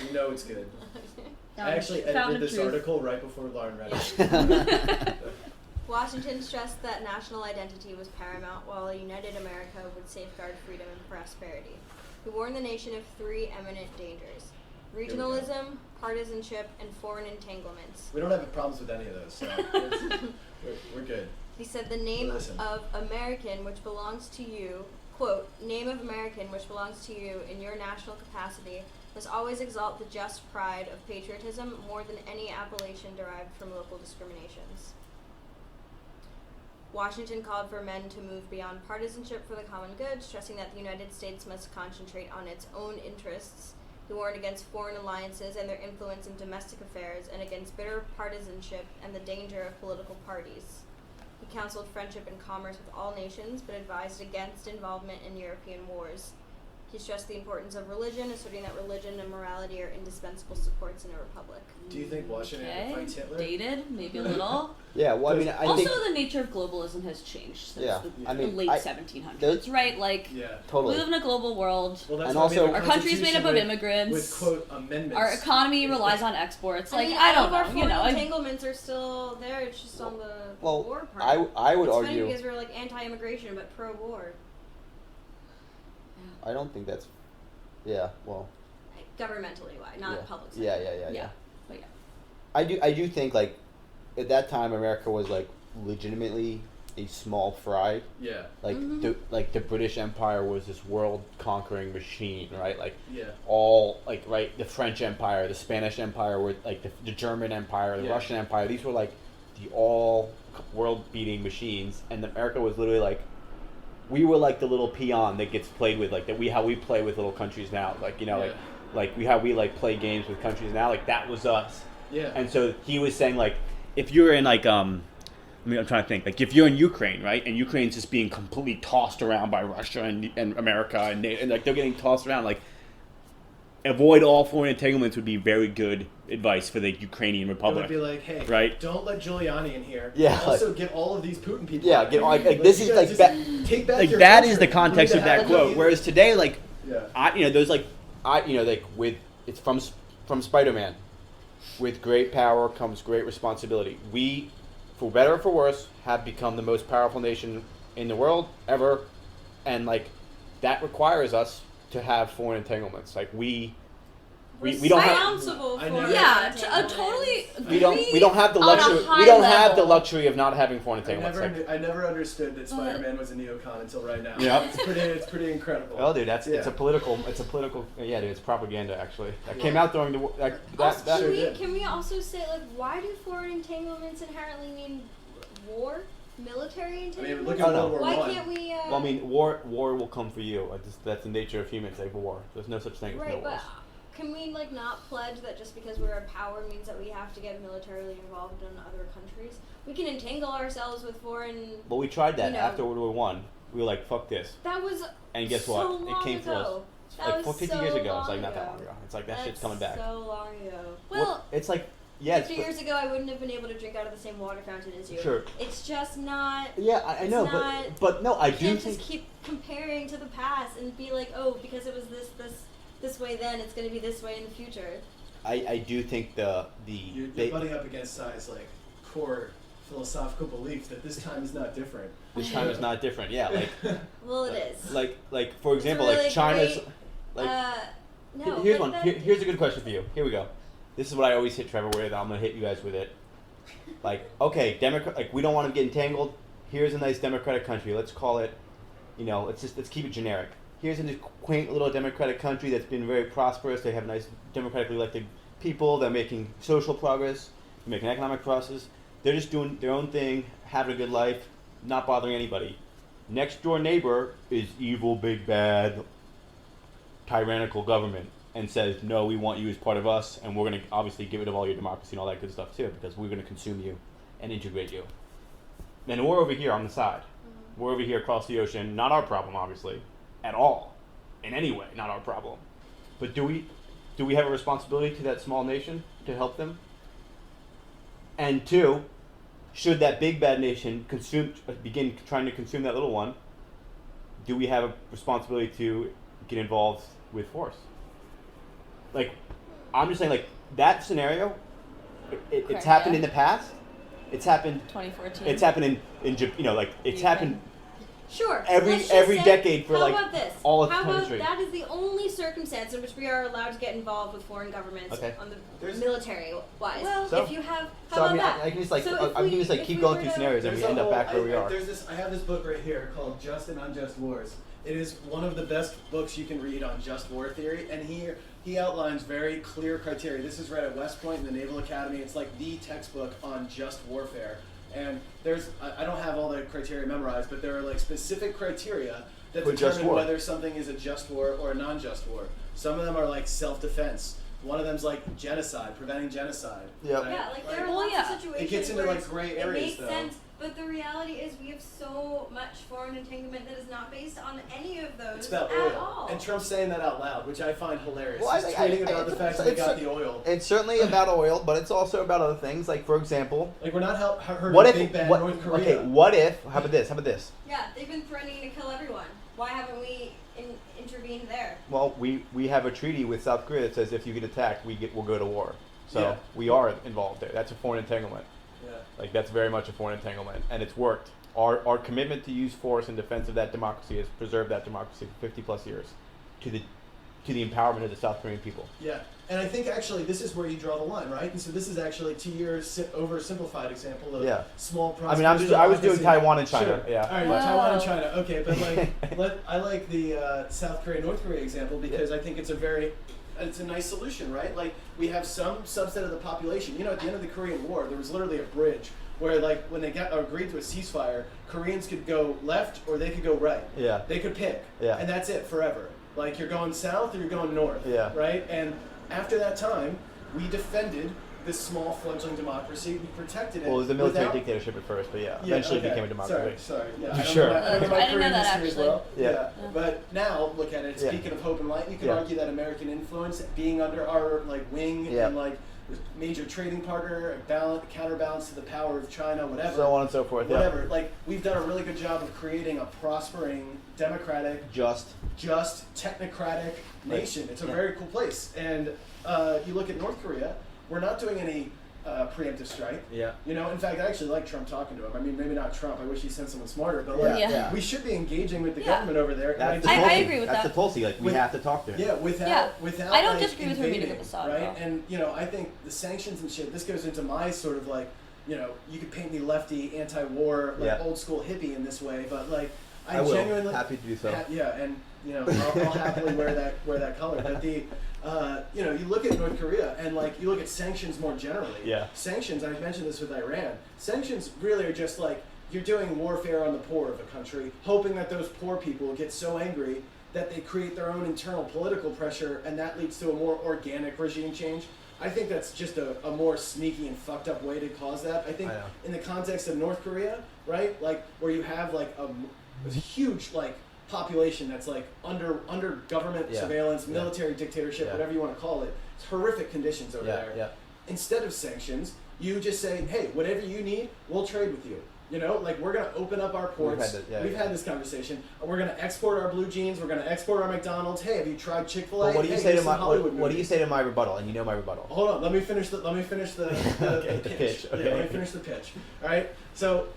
You know it's good. Found I actually found edited a this truth. article right before Lauren read it. Washington stressed that national identity was paramount, while a united America would safeguard freedom and prosperity. He warned the nation of three eminent dangers: we go. regionalism, partisanship, and foreign entanglements. We don't have problems with any of those, so we're good. He said the name Listen. of American, which belongs to you, quote, name of American, which belongs to you in your national capacity, must always exalt the just pride of patriotism more than any appellation derived from local discriminations. Washington called for men to move beyond partisanship for the common good, stressing that the United States must concentrate on its own interests. He warned against foreign alliances and their influence in domestic affairs, and against bitter partisanship and the danger of political parties. He counseled friendship and commerce with all nations, but advised against involvement in European wars. He stressed the importance of religion, asserting that religion and morality are indispensable supports in a republic. Do you think Washington Okay, fights Hitler? dated, maybe a little. Yeah, well, I mean, I Also, think the nature of globalism has changed since Yeah, the, I mean, the late I- 1700s, right? Like, Yeah. totally. we live in a global world. Well, that's And why I mean, also- the Our country's made up of Constitution immigrants. with quote amendments. Our economy relies on exports. Like, mean, I all don't of our know, foreign I, entanglements are still there. It's just on the Well, war part. I would it's argue. funny because we're like anti-immigration but pro-war. I don't think that's. Yeah. Well. Governmentally, why? Not yeah. public sector. Yeah. But yeah. I do think like at that time America was like legitimately a small fry. Yeah. Like the British Empire was this world conquering machine, right? Like Yeah. all like right the French Empire, the Spanish Empire, were like the German Empire, the Yeah. Russian Empire. These were like the all world beating machines, and America was literally like. We were like the little peon that gets played with, like how we play with little countries now, like Yeah. how we like play games with countries now, like that was us. Yeah. And so he was saying like, if you're in like I'm trying to think, like if you're in Ukraine, right, and Ukraine's just being completely tossed around by Russia and America and like they're getting tossed around, like avoid all foreign entanglements would be very good advice for the Ukrainian It Republic. would be like, hey, Right. don't let Giuliani in here. Yeah, Also, get all of these Putin people. Yeah, out. get like this you is guys like just take back like your that culture. is the context We of need to that have quote. you- Whereas today, like Yeah. there's like like with it's from Spider-Man. With great power comes great responsibility. We, for better or for worse, have become the most powerful nation in the world ever, and like that requires us to have foreign entanglements. Like we don't have responsible I for never- Yeah, entanglements. totally. we don't have the on a luxury high we don't have the level. luxury of not having foreign entanglements. Like, I never understood that Spider-Man was a neocon until right now. Yeah. It's pretty incredible. oh, dude, it's Yeah. a political yeah, dude, it's propaganda actually. That Yeah. came out during the war. Also, Sure can, we, did. can we also say, like, why do foreign entanglements inherently mean war? Military I entanglements? mean, look Oh, at no. World War Why One. can't we, Well, I mean, war will come for you. That's the nature of humans. Like war. There's no such thing as no right, but wars. can we, like, not pledge that just because we're a power means that we have to get militarily involved in other countries? We can entangle ourselves with foreign... But we tried that you know- after World War One. We were like, fuck this. That was And guess so what? long It came ago. for us. That Like was 50 so years ago. It's long like not that ago. long ago. It's like that That's shit's coming back. so long ago. Well, It's like yeah. 50 years ago, I wouldn't have been able to drink out of the same water fountain as you. Sure. It's just not... Yeah, I It's know, not- but no, I You do can't think just keep comparing to the past and be like, oh, because it was this way then, it's going to be this way in the future. I do think You're butting up against Sai's like core philosophical belief that this time is not different. this time is not different. Yeah, like Well, it is. like for example, really like China's great, like no, here's but one. that- Here's a good question for you. Here we go. This is what I always hit Trevor with. I'm gonna hit you guys with it. Like, okay, like we don't want to get entangled. Here's a nice democratic country. Let's call it, let's keep it generic. Here's a quaint little democratic country that's been very prosperous. They have nice democratically elected people. They're making social progress. They're making economic progress. They're just doing their own thing, having a good life, not bothering anybody. Next door neighbor is evil, big, bad, tyrannical government and says, no, we want you as part of us, and we're going to obviously get rid of all your democracy and all that good stuff too, because we're going to consume you and integrate you. And we're over here on the side. We're over here across the ocean. Not our problem, obviously, at all, in any way, not our problem. But do we have a responsibility to that small nation to help them? And two, should that big bad nation begin trying to consume that little one, do we have a responsibility to get involved with force? Like, I'm just saying, like, that scenario, it's happened in the past. It's happened. 2014. It's happened it's happened Sure. every Let's just say, decade for how about this? all of How about history. that is the only circumstance in which we are allowed to get involved with foreign governments on the military wise. Well, So- if you have, how So about I mean, that? I can just like So I can just like if keep we going were through to- scenarios and we There's end a up whole- back where we are. I have this book right here called Just and Unjust Wars. It is one of the best books you can read on just war theory, and he outlines very clear criteria. This is read at West Point in the Naval Academy. It's like the textbook on just warfare. And I don't have all the criteria memorized, but there are like specific criteria that For just determine war. whether something is a just war or a non-just war. Some of them are like self-defense. One of them's like genocide, preventing genocide. Yep. right? Yeah, like there are Well, lots yeah. of situations It gets into where like gray it areas makes though. sense, but the reality is we have so much foreign entanglement that is not based on any of those It's about at oil. all. And Trump's saying that out loud, which I find hilarious. Well, I He's think- tweeting I- about the fact that we it's- got the oil. It's certainly about oil, but it's also about other things. Like, for example, Like, we're not hurting what big if bad what, North Korea. okay, what if how about this? Yeah, they've been threatening to kill everyone. Why haven't we intervened there? Well, we have a treaty with South Korea that says if you get attacked, we'll go to war. So Yeah. we are involved there. That's a foreign entanglement. Yeah. Like, that's very much a foreign entanglement, and it's worked. Our commitment to use force in defense of that democracy has preserved that democracy for 50 plus years, to the empowerment of the South Korean people. Yeah, and I think actually this is where you draw the line, right? And so this is actually, to your oversimplified example of Yeah. small I mean, I was doing democracy. Taiwan and China. Sure. Yeah. All right, Wow. Taiwan and China. Okay, but like, I like the South Korea, North Korea example because I think it's a nice solution, right? Like, we have some subset of the population. You know, at the end of the Korean War, there was literally a bridge where, like, when they agreed to a ceasefire, Koreans could go left or they could go right. Yeah. They could pick. Yeah. And that's it forever. Like, you're going south or you're going north. Yeah. Right? And after that time, we defended this small fledgling democracy. We protected it. Well, it was a military without- dictatorship at first, but yeah, Yeah, eventually okay. it became a democracy. Sorry. Yeah, I don't Sure. know my, I don't know my I didn't know Korean that, history as actually. well. Yeah. But now look at it. Yeah. Speaking of hope and light, you can Yeah. argue that American influence, being under our wing Yeah. and major trading partner, counterbalance to the power of China, whatever. So on and so forth. Whatever. Like, we've done a really good job of creating a prospering, democratic, Yeah. just technocratic nation. It's a Yeah. very cool place. And you look at North Korea, we're not doing any preemptive strike. Yeah. You know, in fact, I actually like Trump talking to him. I mean, maybe not Trump. I wish he sent someone smarter, but like, Yeah. we should be engaging with the Yeah. government over there. And That's the I Tulsi. agree with That's that. the Tulsi. Like, we With- have to talk to him. Yeah, without I don't like, disagree with her reading of invading, Assad, right? no. And I think the sanctions and shit. This goes into my sort of you could paint me lefty, anti-war, Yeah. old school hippie in this way, but I will. genuinely Happy to do so. yeah, and I'll happily wear that color. But you look at North Korea and you look at sanctions more generally. Yeah. Sanctions. I mentioned this with Iran. Sanctions really are just you're doing warfare on the poor of a country, hoping that those poor people get so angry that they create their own internal political pressure, and that leads to a more organic regime change. I think that's just a more sneaky and fucked up way to cause that. I think I know. in the context of North Korea, right, where you have a huge population that's under government Yeah. surveillance, Yeah. military dictatorship, Yeah. whatever you want to call it. It's horrific conditions over Yeah. there. Yeah. Instead of sanctions, you just say, hey, whatever you need, we'll trade with you. You know, we're going to open up our ports. We've had this conversation. We're going to export our blue jeans. We're going to export our McDonald's. Hey, have you tried Chick-fil-A? But what do you Hey, say to this is my Hollywood what do you movies. say to my rebuttal? And you know my rebuttal. Hold on, let me finish the Okay, the pitch, Yeah, okay. let me finish the pitch. All right. So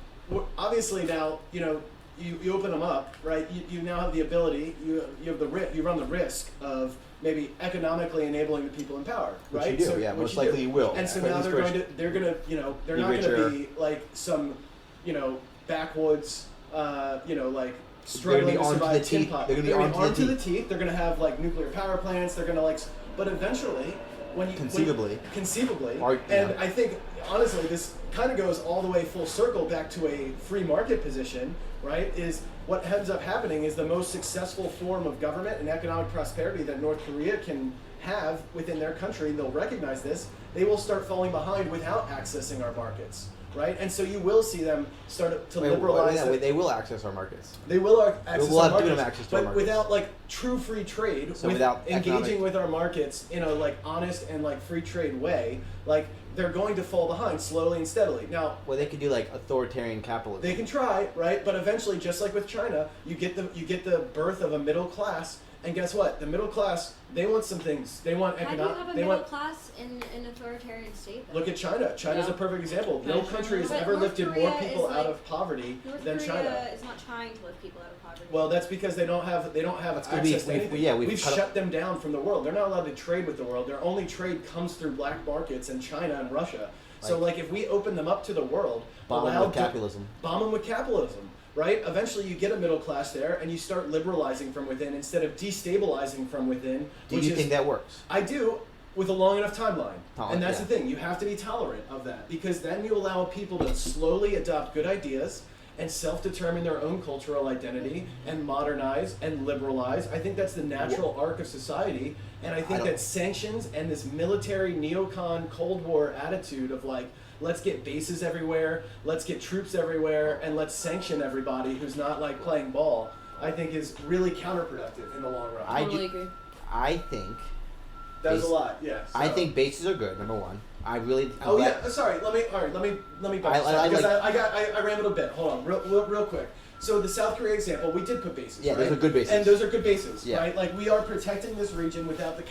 obviously now you open them up, right? You now have the ability. You run the risk of maybe economically enabling the people in power, Which right? you do, So, yeah, which most you do. likely you will. And so Yeah. now At they're least going to, they're gonna, they're Be not richer. gonna be like some, backwoods, like struggling to armed to survive the teeth. tin pot. They're gonna be armed to the teeth. They're gonna have like nuclear power plants. They're gonna but eventually, conceivably, and I think honestly, this kind of goes all the way full circle back to a free market position, right? Is what ends up happening is the most successful form of government and economic prosperity that North Korea can have within their country. They'll recognize this. They will start falling behind without accessing our markets, right? And so you will see them start to liberalize. They will access our markets. They will access We'll our have to give markets, them access to our but markets. without like true free trade, So without engaging economic- with our markets in a like honest and like free trade way, like they're going to fall behind slowly and steadily. Now, Well, they could do like authoritarian capitalism. they can try, right? But eventually, just like with China, you get the birth of a middle class, and guess what? The middle class, they want some things. They want How do you economic. have a They middle want. class in an authoritarian state? Though? Look at China. China's Yeah. a perfect example. No country has But ever North lifted more Korea people is out like- of poverty North than Korea China. is not trying to lift people out of poverty. Well, that's because they don't have That's gonna access be- to anything. we've cut shut them down from the world. They're not allowed to trade with the world. Their only trade comes through black markets in China and Russia. So, Like- if we open them up to the world, Bomb them allowed with to- capitalism. bomb them with capitalism, right? Eventually, you get a middle class there, and you start liberalizing from within instead of destabilizing from within. Do which you is, think that works? I do, with a long enough timeline. And that's yeah. the thing, you have to be tolerant of that because then you allow people to slowly adopt good ideas and self-determine their own cultural identity and modernize and liberalize. I think that's the natural arc of society, and I think don't- that sanctions and this military neocon Cold War attitude of like, let's get bases everywhere, let's get troops everywhere, and let's sanction everybody who's not like playing ball, I think is really counterproductive in the long run. I Totally do- agree. I think. That was a base- lot, yeah. I so- think bases are good. Number one. I really. Oh I'm yeah, glad- sorry. Let me back I- this I up, because like- I rambled a bit. Hold on, real quick. So the South Korea example, we did put bases. Yeah, right? those are good bases. And those are good bases, Yeah. right? Like we are protecting this region without the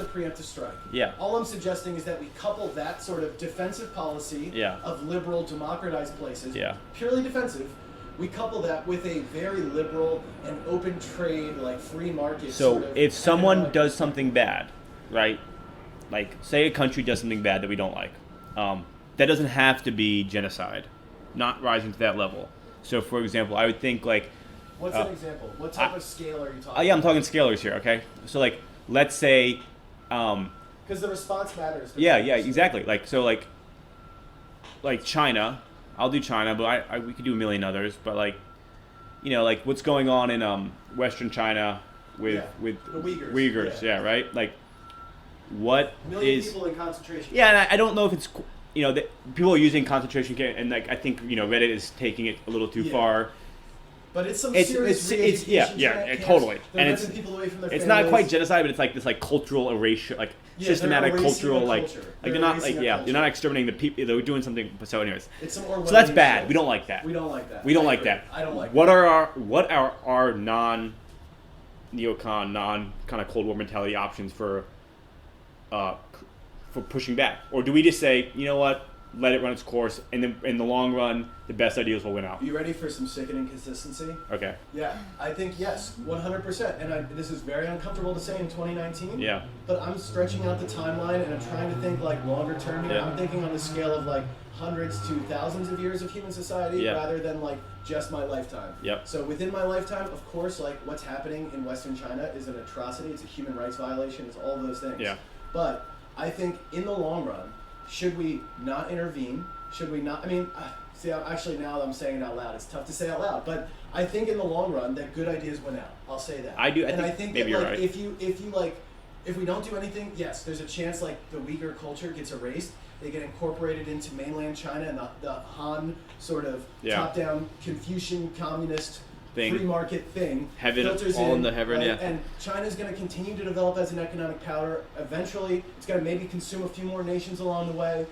preemptive strike. Yeah. All I'm suggesting is that we couple that sort of defensive policy Yeah. of liberal, democratized places, Yeah. purely defensive. We couple that with a very liberal and open trade, like free market. So sort of if someone economic- does something bad, right? Like say a country does something bad that we don't like, that doesn't have to be genocide, not rising to that level. So for example, I would think like, What's an example? What type of scale are you talking? yeah, I'm talking scalars here, okay? So like, let's say, Because the response matters. yeah, exactly. Like so, like China, I'll do China, but we could do a million others. But like, like what's going on in Western China with Yeah, with the Uyghurs, yeah, right? Like, what A million is people in concentration. yeah, and I don't know if it's people are using concentration camp, and like I think Reddit is taking it a little too Yeah. far. But it's some It's serious yeah, re-education yeah, camps. totally. They're And ripping people away from their It's not families. quite genocide, but it's like this like cultural erasure, like Yeah, systematic they're erasing cultural a like culture. they're They're not erasing like a yeah, culture. they're not exterminating the people. They're doing something. So anyways, It's some so that's Orwellian bad. shit. We don't like that. We don't like that. We don't I like agree. that. I don't like What that. are our non neocon, non kind of Cold War mentality options for pushing back? Or do we just say, you know what, let it run its course, and then in the long run, the best ideas will win out? You ready for some sickening consistency? Okay. Yeah, I think yes, 100%. And this is very uncomfortable to say in 2019. Yeah. But I'm stretching out the timeline and I'm trying to think like longer term here. Yeah. I'm thinking on the scale of like hundreds to thousands of years of human society Yeah. rather than like just my lifetime. Yep. So within my lifetime, of course, like what's happening in Western China is an atrocity. It's a human rights violation. It's all those things. Yeah. But I think in the long run, should we not intervene? Should we not? I mean, see, actually now that I'm saying it out loud, it's tough to say out loud. But I think in the long run that good ideas win out. I'll say that. I do. And I think think maybe that you're like right. if we don't do anything, yes, there's a chance like the Uyghur culture gets erased. They get incorporated into mainland China and the Han sort of Yeah. top-down Confucian communist Thing. free market thing. Heaven, filters all in in the heaven, right? yeah. And China's going to continue to develop as an economic power. Eventually, it's going to maybe consume a few more nations along the way.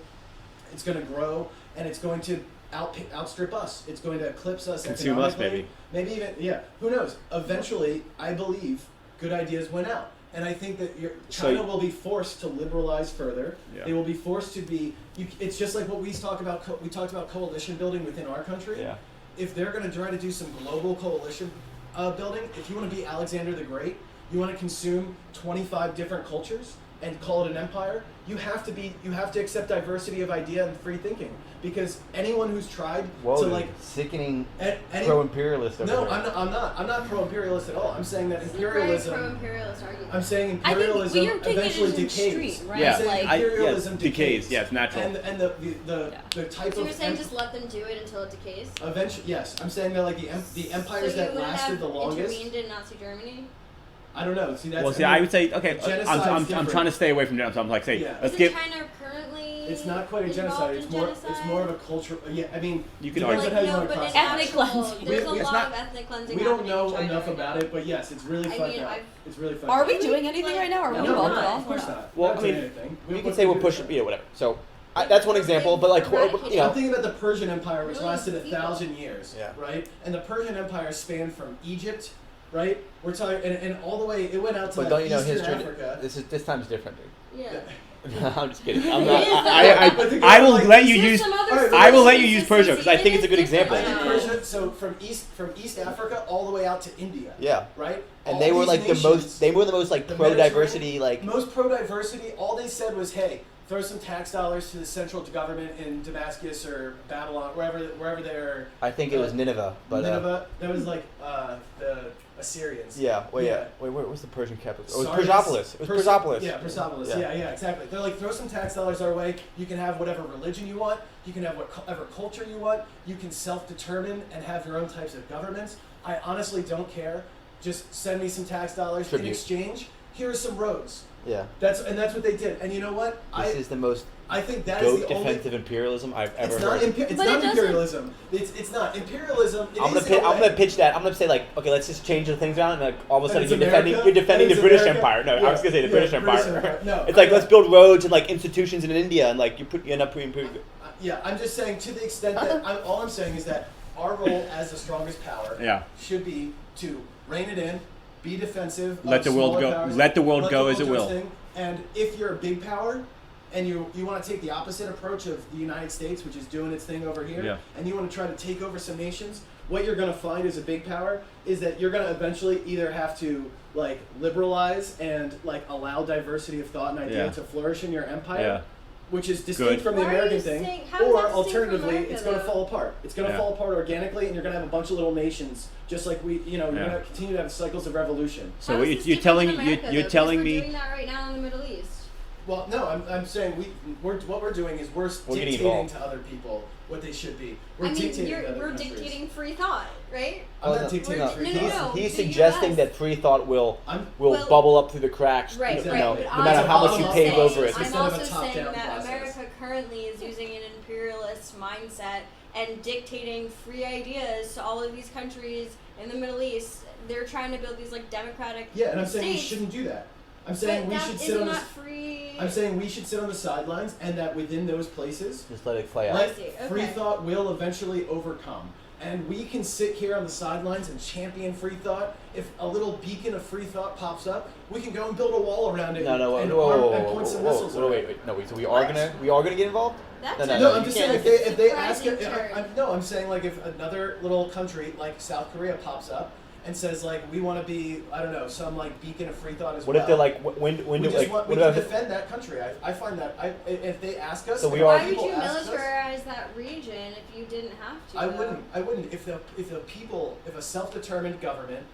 It's going to grow, and it's going to outstrip us. It's going to eclipse us Consume us, economically. Maybe even, yeah, who knows? Eventually, I believe good ideas win out. And I think that China will be forced to liberalize further. Yeah. They will be forced to be. It's just like what we talk about. We talked about coalition building within our country. Yeah. If they're going to try to do some global coalition building, if you want to be Alexander the Great, you want to consume 25 different cultures and call it an empire, you have to accept diversity of idea and free thinking, because anyone who's tried Whoa, to dude, like sickening any- pro-imperialist. Over no, there. I'm not pro-imperialist at all. I'm saying that It's a imperialism. very pro-imperialist argument. I'm saying I think imperialism we are taking it eventually as an decays. extreme, right? Yeah, I'm saying Like- imperialism decays. Yeah, it's natural. And the type So of you're saying just let them do it until it decays? eventually, yes, I'm saying that like the empires so you that wouldn't lasted have the longest. intervened in Nazi Germany? I don't know. See, that's Well, see, I would say okay. genocide's I'm different. trying to stay away from genocide. I'm like, say, Yeah. let's Isn't get. China currently It's not quite a involved genocide. in It's genocide? more of a culture. Yeah, I mean, You could depends argue- on how you no, want to but in classify Ethnic it. cleansing. There's We- a it's lot not- of ethnic cleansing We don't happening know in China enough right about now. it, but yes, it's really I fucked mean, up. I've- It's really fucked Are up. we doing anything right now? Or are we No, involved we're at not. all? Of course We're not. Well, We're not I mean, doing anything. You What can say we're do pushing, we yeah, do? whatever. So that's one example, but like, Eradicating. you I'm know, thinking about the Persian Empire, which Millions lasted of people. 1,000 years, Yeah. right? And the Persian Empire spanned from Egypt, right? We're talking, and all the way, it went out to but like don't you know Eastern history? Africa. This time's different, dude. Yeah. I'm just kidding. I'm It not. is, I will let you There's use. some other Alright, I will let you sources use Persia because I think it's a good different. I example. think Persia, so from East Africa all the way out to India, Yeah, right? and All they were these like nations, the most. They were the most like the pro-diversity. Like, most pro-diversity. All they said was, "Hey, throw some tax dollars to the central government in Damascus or Babylon, wherever they're." I think it was Nineveh, but Nineveh. That was like the Assyrians. yeah. Well, yeah. Yeah. Wait, where was the Persian capital? Oh, it was Sardis- Persepolis. It was Persepolis. Yeah, Persepolis. Yeah. Yeah, exactly. They're like, throw some tax dollars our way. You can have whatever religion you want. You can have whatever culture you want. You can self-determine and have your own types of governments. I honestly don't care. Just send me some tax dollars Tribute. in exchange. Here are some roads. Yeah. That's what they did. And you know what? This is the most I think that is goat the only. defensive imperialism I've ever It's not, heard. it's But not it doesn't- imperialism. It's not imperialism. It I'm is gonna in a I'm way. gonna pitch that. I'm gonna say like, okay, let's just change the things around, and like all of a And sudden it's you're defending America? the And British it's America? Empire. No, I was gonna say the Yeah, British British Empire. Empire. No, It's like I- let's build roads and like institutions in India, and like you end up putting. Yeah, I'm just saying to the extent that all I'm saying is that our role as the strongest power Yeah. should be to rein it in, be defensive. Let of the world smaller go- powers, let the world let go the as it world do will. its thing. And if you're a big power and you want to take the opposite approach of the United States, which is doing its thing over here, Yeah. and you want to try to take over some nations, what you're going to find as a big power is that you're going to eventually either have to like liberalize and like allow diversity of thought and idea Yeah. to flourish in your empire. Yeah. Which is distinct Good. from the Why are you American thing, saying- how is or that distinct from alternatively, America, it's going to though? fall apart. It's going to Yeah. fall apart organically, and you're going to have a bunch of little nations, just like we, you're Yeah. going to continue to have cycles of revolution. So How what is you, this you're different telling than America, you're though? telling Because me. we're doing that right now in the Middle East. Well, no, I'm saying what we're doing is we're getting dictating involved. to other people what they should be. We're I mean, dictating to other we're countries. dictating free thought, right? I'm Oh, not no. dictating No, free no, thought. no. He's the suggesting US. that free thought will Well- bubble up through the cracks. Right, you right. know, but no I'm matter how much also you pave saying- over it. I'm Instead of a also saying top-down that process. America currently is using an imperialist mindset and dictating free ideas to all of these countries in the Middle East. They're trying to build these like democratic Yeah, and I'm saying we states. shouldn't do that. I'm But saying we that should sit isn't on that the. free. I'm saying we should sit on the sidelines, and that within those places, Just let it play out. let see, okay. free thought will eventually overcome. And we can sit here on the sidelines and champion free thought. If a little beacon of free thought pops up, we can go and build a wall around it No, and, whoa, and point some missiles whoa, around it. wait, no, wait. So we are gonna get involved? That's No, a- no, No, you I'm just can't- saying if they ask surprising it, turn. I'm saying like if another little country like South Korea pops up and says like we want to be, I don't know, some like beacon of free thought as What well. if they're like when we do just like want, we what can about defend that country. I find that if they ask us, So we if are- Why would people you ask us, militarize that region if you didn't have to? I though? wouldn't. If a self-determined government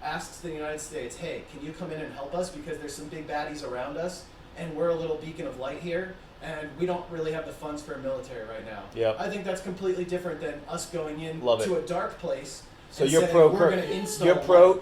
asks the United States, hey, can you come in and help us because there's some big baddies around us and we're a little beacon of light here and we don't really have the funds for a military right now. Yep. I think that's completely different than us going in Love to it. a dark place. So and you're saying, pro we're gonna install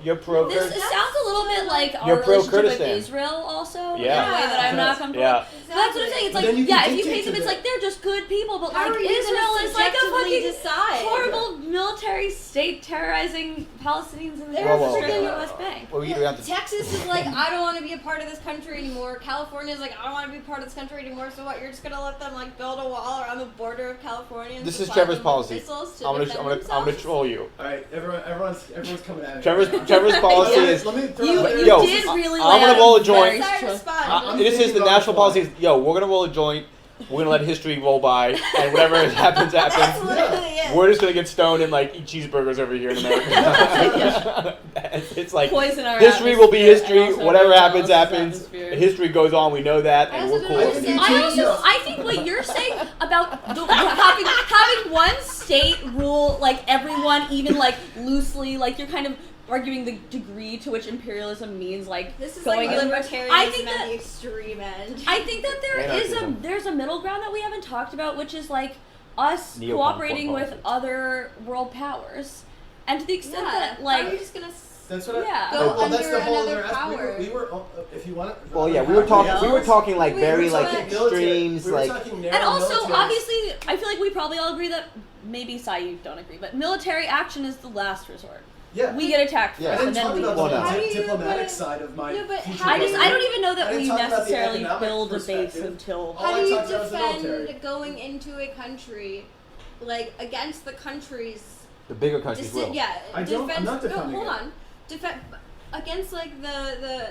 you're pro This it sounds a little bit like You're our relationship with pro-Kurdistan. Israel also in a way Yeah. that I'm not comfortable Yeah. with. But that's what I'm saying. It's But like, then you can yeah, if you dictate pay them, to it's them. like they're just good people, but How like are you Israel gonna is like a subjectively fucking decide? horrible military state terrorizing Palestinians in the They're Whoa, whoa, freaking whoa. West Bank. Well, we have to. Texas is like, I don't want to be a part of this country anymore. California is like, I don't want to be part of this country anymore. So what? You're just gonna let them like build a wall around the border of California? And This is supply Trevor's them with policy. missiles to I'm defend gonna themselves? troll you. All right, everyone's coming at it. Trevor's policy Let me- is. let me throw You, out there- you Yo, did really I'm lay gonna out roll a very joint. Sorry to strong- respond. I'm This is thinking the about national the policy. Is, yo, we're gonna roll a joint. We're gonna let history roll by, and whatever happens, That's happens. literally it. we're just gonna get stoned and like eat cheeseburgers over here in America. It's like Poison our history will be atmosphere and history. also Whatever everyone happens, else's happens. atmosphere. History goes on. We know that, and we're cool. with it. I think what you're saying about having one state rule like everyone, even like loosely, like you're kind of arguing the degree to which imperialism means like This is going like in. libertarianism I think at that- the extreme end. I think that Anarchism. there's a middle ground that we haven't talked about, which is like us Neocon cooperating foreign with politics. other world powers, and to the extent yeah, that how are you like just gonna That's what Yeah. I. go Well, that's under the whole another other aspect. power? We were if you want it. Well, yeah, we were talking- talking like Wait, very we're like talking extremes, We were like talking narrow and also military. obviously I feel like we probably all agree that maybe Sai, you don't agree, but military action is the last resort. Yeah. We get attacked Yeah. I first, didn't and talk then we. about Well, the no. How do you diplomatic put- side of my. No, but future how I do career. don't even know that I didn't we talk about the necessarily economic build a base perspective. until. All How I do you talked about was the military. defend going into a country, like against the country's the bigger countries will. yeah, I don't- I'm defense. not defending no, hold it. on. Defend against like the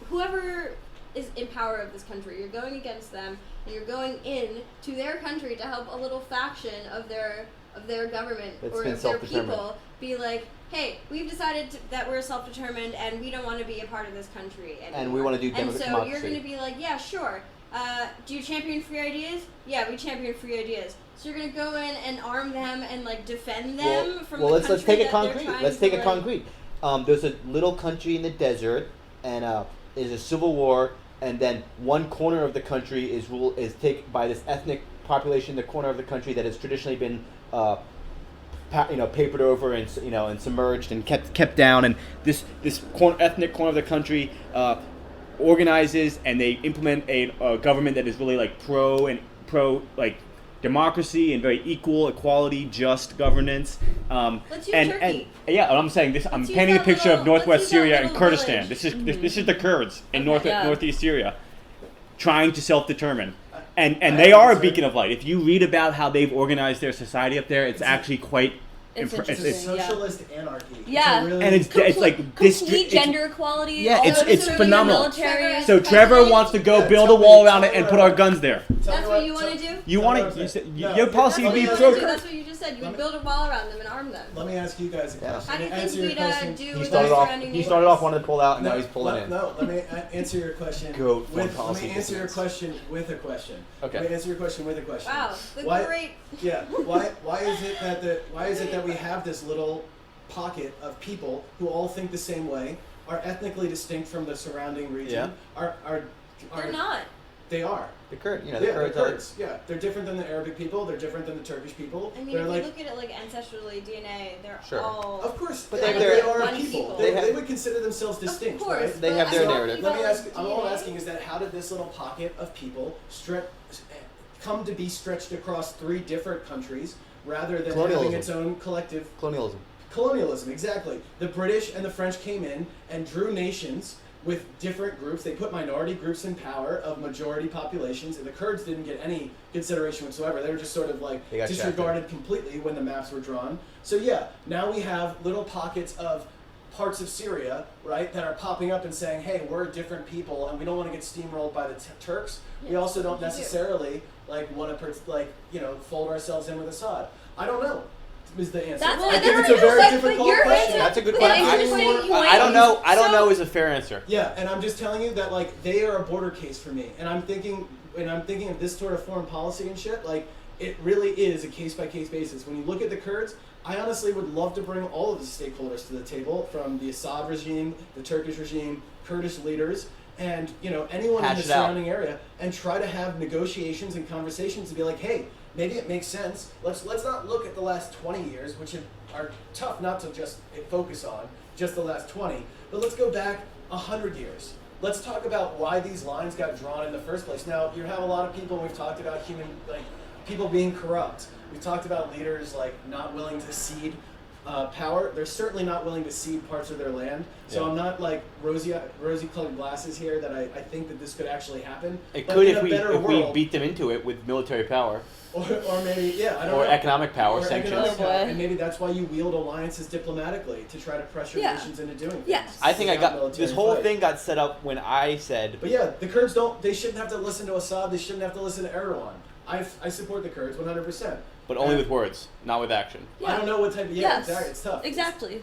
whoever is in power of this country. You're going against them, and you're going in to their country to help a little faction of their government That's or been of their self-determined. people be like, hey, we've decided that we're self-determined and we don't want to be a part of this country anymore. And we want to do And so democracy. you're going to be like, yeah, sure. Do you champion free ideas? Yeah, we champion free ideas. So you're going to go in and arm them and like defend them from well, the let's country take it that they're concrete. trying Let's to, take it like- concrete. There's a little country in the desert, and there's a civil war, and then one corner of the country is taken by this ethnic population. The corner of the country that has traditionally been, papered over and and submerged and kept down, and this ethnic corner of the country organizes and they implement a government that is really like pro like democracy and very equality, just governance. Let's use and Turkey. yeah, I'm saying this. I'm Let's use painting a that picture of little- northwest let's use that Syria and little Kurdistan. village. This is the Kurds in Okay. northeast Syria, trying to self-determine. And I they are a understand. beacon of light. If you read about how they've organized their society up there, it's actually quite. It's It's interesting. a Yeah. socialist anarchy. Yeah. It's a really, And it's like Complete gender equality. Yeah, all it's- those it's sort of phenomenal. military- So Trevor wants to go Yeah, build a tell me- wall around tell it me and what put I our want. guns there. Tell That's me what you want to do? You Tell want me to? what You I'm said, saying. your No, policy would that's be what pro. you That's what you just said. You would build a wall around them and arm them. Let me ask you guys a Yeah. question. How do you Answer think your we'd question. do He with started our off. surrounding He started off neighbors? wanting to pull out, and now he's pulling in. No, let me answer your question. Goat foreign Let policy me answer your dissidents. question with a question. Okay. Let me answer your question with a question. Wow, the Why- great. Yeah. Why is it that we have this little pocket of people who all think the same way, are ethnically distinct from the surrounding region? Are They're not. They are. The Kurds, the Yeah, they're Kurds are. Kurds. Yeah, they're different than the Arabic people. They're different than the Turkish people. I mean, they're if like, you look at it like ancestrally, DNA, they're Sure. all. of course, But they, they're are one people. people. They, They have- they would consider themselves distinct, Of course, right? They but have their I'm narrative. talking Let me about, ask. like, All I'm DNA. asking is that how did this little pocket of people come to be stretched across 3 different countries rather than having Colonialism. its own collective Colonialism. colonialism? Exactly. The British and the French came in and drew nations with different groups. They put minority groups in power of majority populations, and the Kurds didn't get any consideration whatsoever. They were just sort of like They got disregarded completely when the maps were drawn. So yeah, now we have little pockets of parts of Syria, right, that are popping up and saying, hey, we're different people and we don't want to get steamrolled by the Turks. We Yes, also don't you do. necessarily want to fold ourselves in with Assad. I don't know. Is the answer. That's I what think they're it's a very like, difficult but your question. answer- That's a good but question. interesting point. I don't know. I don't So- know is a fair answer. Yeah, and I'm just telling you that like they are a border case for me, and I'm thinking of this sort of foreign policy and shit. Like it really is a case by case basis. When you look at the Kurds, I honestly would love to bring all of the stakeholders to the table, from the Assad regime, the Turkish regime, Kurdish leaders, and anyone in Hash the it out. surrounding area, and try to have negotiations and conversations to be like, hey, maybe it makes sense. Let's not look at the last 20 years, which are tough not to just focus on just the last 20, but let's go back 100 years. Let's talk about why these lines got drawn in the first place. Now, you have a lot of people, we've talked about people being corrupt. We've talked about leaders not willing to cede power. They're certainly not willing to cede parts of their land. So Yeah. I'm not rosy-colored glasses here that I think that this could actually happen. It But could in if a better we world, beat them into it with military power or maybe I don't or know. economic power, Or sanctions. economic power. Oh, boy. And maybe that's why you wield alliances diplomatically to try to pressure Yeah. nations into doing things. Yes. I think I without got military this whole fight. thing got set up when I said But yeah, the Kurds they shouldn't have to listen to Assad. They shouldn't have to listen to Erdogan. I support the Kurds 100%. But only with words, not with action. I don't know what type of Yes. exactly. It's tough. Exactly.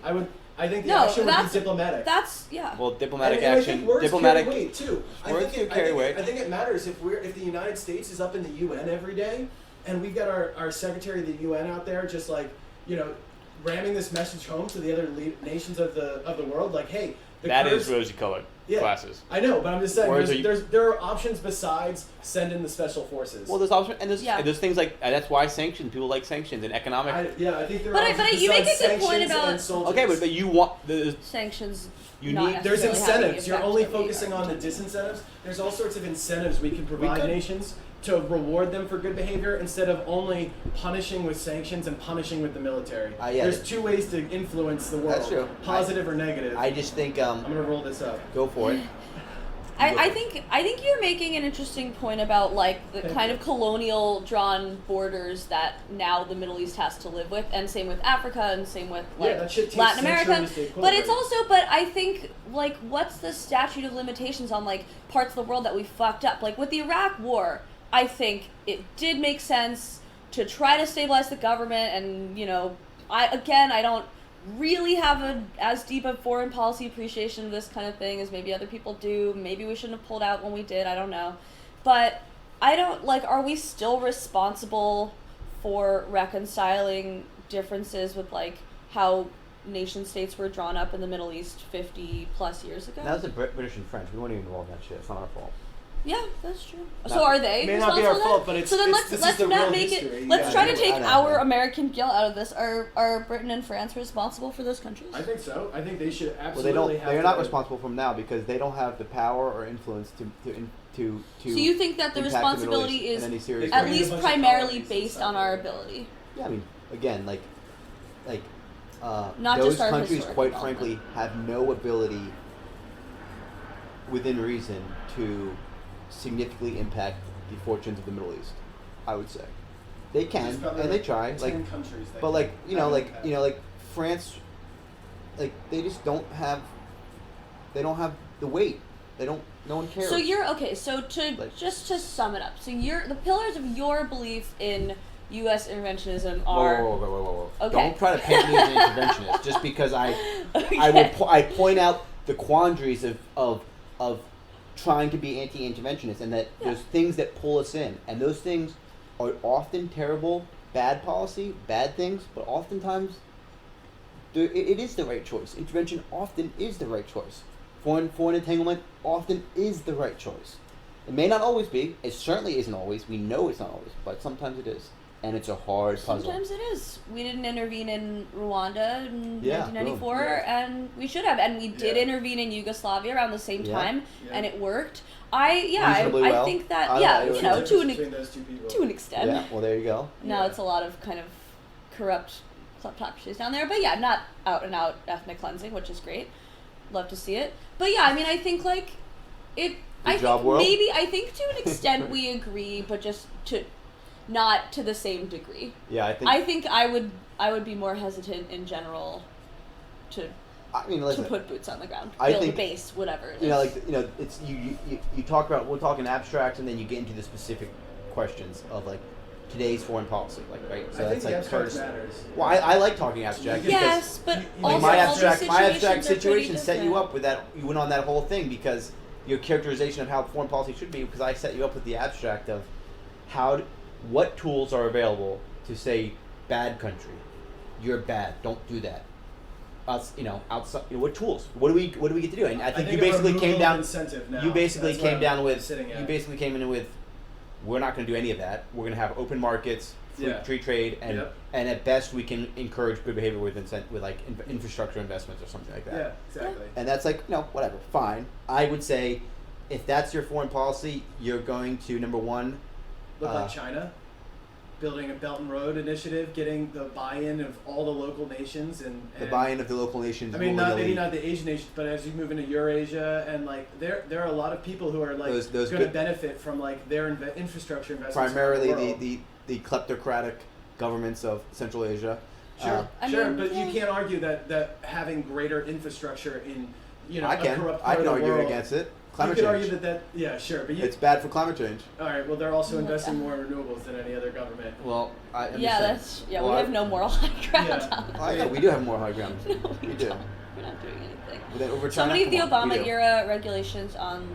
I think the No, action would be that's- diplomatic. That's yeah. Well, diplomatic and I action, think words diplomatic. carry weight too. Words do carry weight. I think it matters if the United States is up in the UN every day, and we've got our Secretary of the UN out there just like ramming this message home to the other nations of the world, like, hey, That Kurds, is rosy-colored glasses. I know, but I'm just saying, Words there are options besides send in the special forces. Well, there's options, and Yeah. there's things like that's why sanctions. People like sanctions and economic. I think there But are I- options but you make a besides good point sanctions about- and soldiers. Okay, but you want the Sanctions. You not need- There's necessarily having the incentives. You're effect only that we focusing are on the intending. disincentives. There's all sorts of incentives we can provide could- nations to reward them for good behavior instead of only punishing with sanctions and punishing with the military. Yeah, There's two ways to influence the world. That's true. Positive or negative. I just think I'm gonna roll this up. go for it. I think you're making an interesting point about like the Thank kind you. of colonial drawn borders that now the Middle East has to live with, and same with Africa, and same with Yeah, like that shit takes Latin America. centuries to But it's equilibrate. but I think like what's the statute of limitations on like parts of the world that we fucked up? Like with the Iraq War, I think it did make sense to try to stabilize the government, and I don't really have as deep a foreign policy appreciation of this kind of thing as maybe other people do. Maybe we shouldn't have pulled out when we did, I don't know. But I don't, are we still responsible for reconciling differences with, how nation states were drawn up in the Middle East 50 plus years ago? That was the British and French. We weren't even involved in that shit. It's not our fault. Yeah, that's true. Not- So are they It may not be responsible our for that? fault, but it's so then this is let's the not real make history. it. Let's Yeah, try I to know, take I know. our American guilt out of this. Are Britain and France responsible for those countries? I think so. I think they should Well, absolutely have They're to. not responsible for them now because they don't have the power or influence to. So you think that the impact responsibility Middle East is in any serious They at way. created a least bunch of primarily colonies and based stuff on our like that. ability? Yeah, I mean, again, Not those just our countries, historic quite development. frankly, have no ability, within reason, to significantly impact the fortunes of the Middle East. I would say they can There's probably and they try, 10 countries that but can have impact. like France, they just don't have. They don't have the weight. They don't. No one cares. So you're okay. So Like- just to sum it up, so the pillars of your belief in U.S. interventionism Whoa, are whoa. Okay. Don't try to paint me as an interventionist just because I Okay. I point out the quandaries of trying to be anti-interventionist and that Yeah. there's things that pull us in, and those things are often terrible, bad policy, bad things, but oftentimes it is the right choice. Intervention often is the right choice. Foreign entanglement often is the right choice. It may not always be. It certainly isn't always. We know it's not always, but sometimes it is. And it's a hard puzzle. Sometimes it is. We didn't intervene in Rwanda in Yeah, 1994, boom. Yeah. and we should have. And we did Yeah. intervene in Yugoslavia around the same Yeah. time, Yeah. and it worked. Reasonably I well. think that I yeah, don't know, you know, to Between an those two people. to an extent. Yeah, well, there you go. Now Yeah. it's a lot of kind of corrupt kleptocracies down there, but yeah, not out and out ethnic cleansing, which is great. Love to see it. But yeah, I mean, I think it. I job, think world. maybe to an extent we agree, but just to not to the same degree. Yeah, I think I would be more hesitant in general to I mean, listen. put boots on the ground, I build a think- base, whatever it is. It's you talk about, we'll talk in abstracts, and then you get into the specific questions of today's foreign policy, right? So I think that's the abstract first. matters. Well, I like talking abstract Yes, but you- also my all these abstract situations are pretty situation set you different. up with that. You went on that whole thing because your characterization of how foreign policy should be. Because I set you up with the abstract of what tools are available to say bad country, you're bad, don't do that. Outside, what tools? What do we get to do? And I think you a basically removal came of down. incentive now. You basically That's where came down I'm with. sitting at. You basically came in with, we're not going to do any of that. We're going to have open markets, free trade, and Yep. and at best we can encourage good behavior with infrastructure investments or something like that. Yeah, exactly. And that's whatever, fine. I would say, if that's your foreign policy, you're going to, number one, Look like China, building a Belt and Road initiative, getting the buy-in of all the local nations and the buy-in of the local nations. I mean, will maybe really- not the Asian nations, but as you move into Eurasia and there are a lot of people who are Those going to good- benefit from their infrastructure investments. primarily around the world. the kleptocratic governments of Central Asia. Sure, I sure, mean, but yeah. you can't argue that having greater infrastructure in I a can. corrupt I part can of the argue world. against it. climate could change. argue that yeah, sure, but It's bad for climate change. all right. Well, they're also Oh my investing God. more in renewables than any other government. Well, I'm just Yeah, saying. we have no moral high ground Yeah. on I know, we do have more high ground. No, we we do. don't. We're not doing anything. But then over So China, many of the come on, we Obama do. era regulations on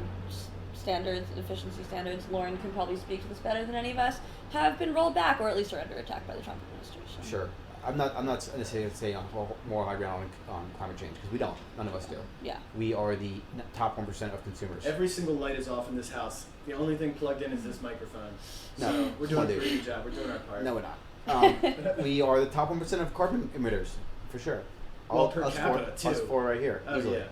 standards, efficiency standards, Lauren can probably speak to this better than any of us, have been rolled back or at least are under attack by the Trump administration. Sure. I'm not necessarily say on more high ground on climate change because we don't. None of us do. Yeah. We are the top 1% of consumers. Every single light is off in this house. The only thing plugged in is this microphone. No, So we're doing a come on, pretty dude. good job. We're doing our part. No, we're not. We are the top 1% of carbon emitters for sure. Well, per us capita, four, us too. four right here. Oh easily. yeah.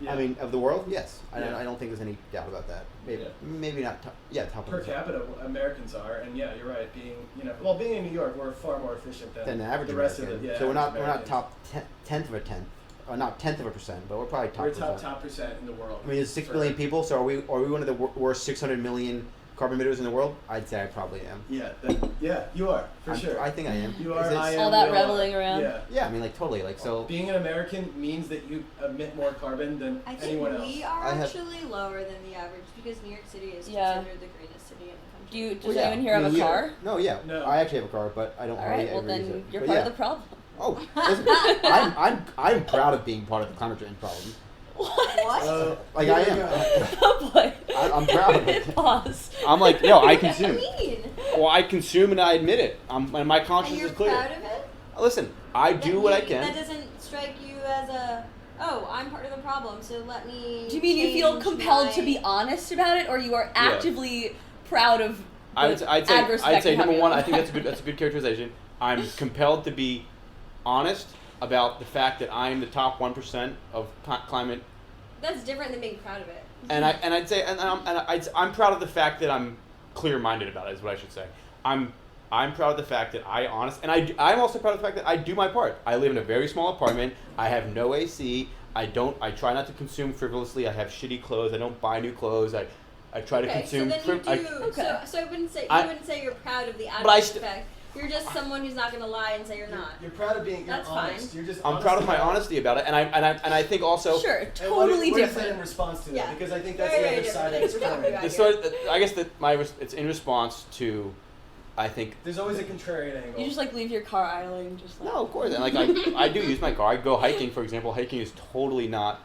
Yeah. I mean, of the world, yes. Yeah. I don't think there's any doubt about that. Maybe, Yeah. maybe not. Top, yeah, top per 1%. capita, Americans are, and yeah, you're right. Being in New York, we're far more efficient than Than the average the rest American. of the. Yeah, so we're not Americans. top tenth of a tenth, or not 1/10%, but we're probably top. We're percent. top percent in the world. I mean, there's 6 For- billion people, so are we one of the worst 600 million carbon emitters in the world? I'd say I probably am. Yeah, you are for sure. I think I am. You Is are. it- I am. All that we all are. reveling around. Yeah. Yeah, I mean, like totally, like so. Being an American means that you emit more carbon than I think anyone else. we are I have- actually lower than the average because New York City is Yeah. considered the greatest city in the country. Does Well, yeah. anyone here I have mean, a car? No, yeah. No. I actually have a car, but I don't All really right, well ever use then it. you're But part yeah. of the problem. Oh, listen, I'm proud of being part of the climate change problem. What? Like Here I we am. go. Oh boy. I'm proud of it. Pause. I'm like, yo, I What do you consume. mean? Well, I consume and I admit it. And my And conscience you're is clear. proud of it? Listen, I do what I can. That doesn't strike you as I'm part of the problem, so let me. Do you mean you feel change compelled my- to be honest about it, or you are actively proud of the I'd say adverse effect you're number having one. on I think that's a good characterization. I'm compelled to be honest about the fact that I am the top 1% of climate, That's different than being proud of it. and I'd say I'm proud of the fact that I'm clear-minded about it. Is what I should say. I'm proud of the fact that I'm also proud of the fact that I do my part. I live in a very small apartment. I have no AC. I try not to consume frivolously. I have shitty clothes. I don't buy new clothes. I try to consume. So then you do. Okay. So I wouldn't say I- you wouldn't say you're proud of the But I adverse effect. You're just someone who's not going to lie and say you're not. You're proud of being. You're That's honest. fine. You're just. I'm honest proud of my about it. honesty about it, and I think also Sure, And totally what is that in different. response to that? Yeah. Because I think that's Very, the very other side of different. this We're talking coin. about- the sort. I guess that it's in response to, I think. There's always a contrarian angle. You just like leave your car idling, just like. No, of course. And like I do use my car. I go hiking, for example. Hiking is totally not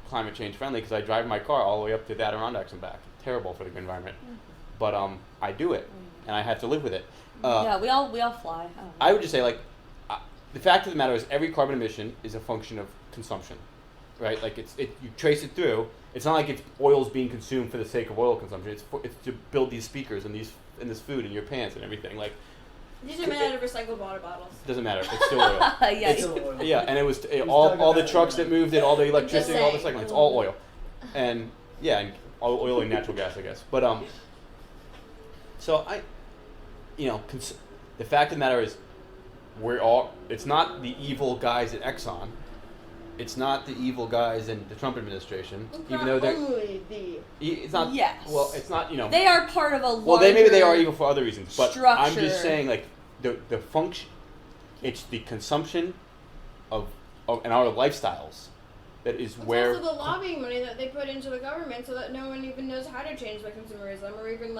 climate change friendly because I drive my car all the way up to the Adirondacks and back. Terrible for the environment. But I do it, and I have to live with it. Yeah, we all fly. I don't know. I would just say the fact of the matter is every carbon emission is a function of consumption, right? Like you trace it through. It's not like oil's being consumed for the sake of oil consumption. It's to build these speakers and this food in your pants and everything. Like These are made out of recycled water bottles. it doesn't matter. It's still oil. Yeah. It's a oil. Yeah, and it was was all dug the up out of trucks the that moved it, all the electricity, all the saying. cycling. It's all oil, and yeah, and all oil and natural gas, I guess. But so the fact of the matter is, it's not the evil guys at Exxon, it's not the evil guys in the Trump administration, even though they're. only the. It's not. Yes. Well, it's not. They are part of a larger. Well, maybe they are evil for other reasons, but I'm structure. just saying, like the function. It's the consumption of and our lifestyles that is It's where. also the lobbying money that they put into the government so that no one even knows how to change their consumerism or even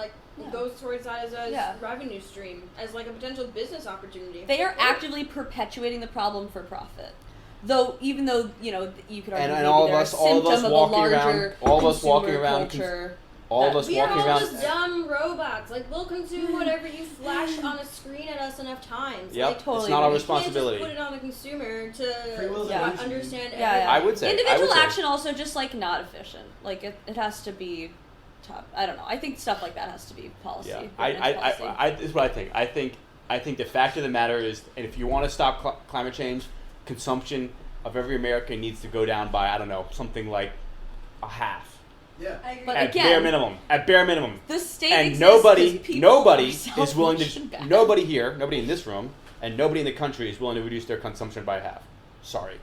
goes towards that as a Yeah. revenue stream, as like a potential business opportunity. They are actively perpetuating the problem for profit. Even though you could argue And maybe all of they're us- a all of us symptom of a walking around- larger all of us walking consumer around culture. all of us We are walking all around. just dumb robots. Like, we'll consume whatever you flash on a screen at us enough times. Yep, Like, totally it's not our agree. responsibility. You can't just put it on the consumer Free will to is like, illusion. understand Yeah, yeah. I would say- individual say. action also just like not efficient. Like it has to be top. I don't know. I think stuff like that has to be policy. Yeah, policy. this is what I think. I think the fact of the matter is, and if you want to stop climate change, consumption of every American needs to go down by, I don't know, something like a half. Yeah. I agree. But At again, bare minimum. At bare minimum. the state And exists nobody 'cause people nobody are is willing selfish to and bad. nobody here, nobody in this room, and nobody in the country is willing to reduce their consumption by half. Sorry.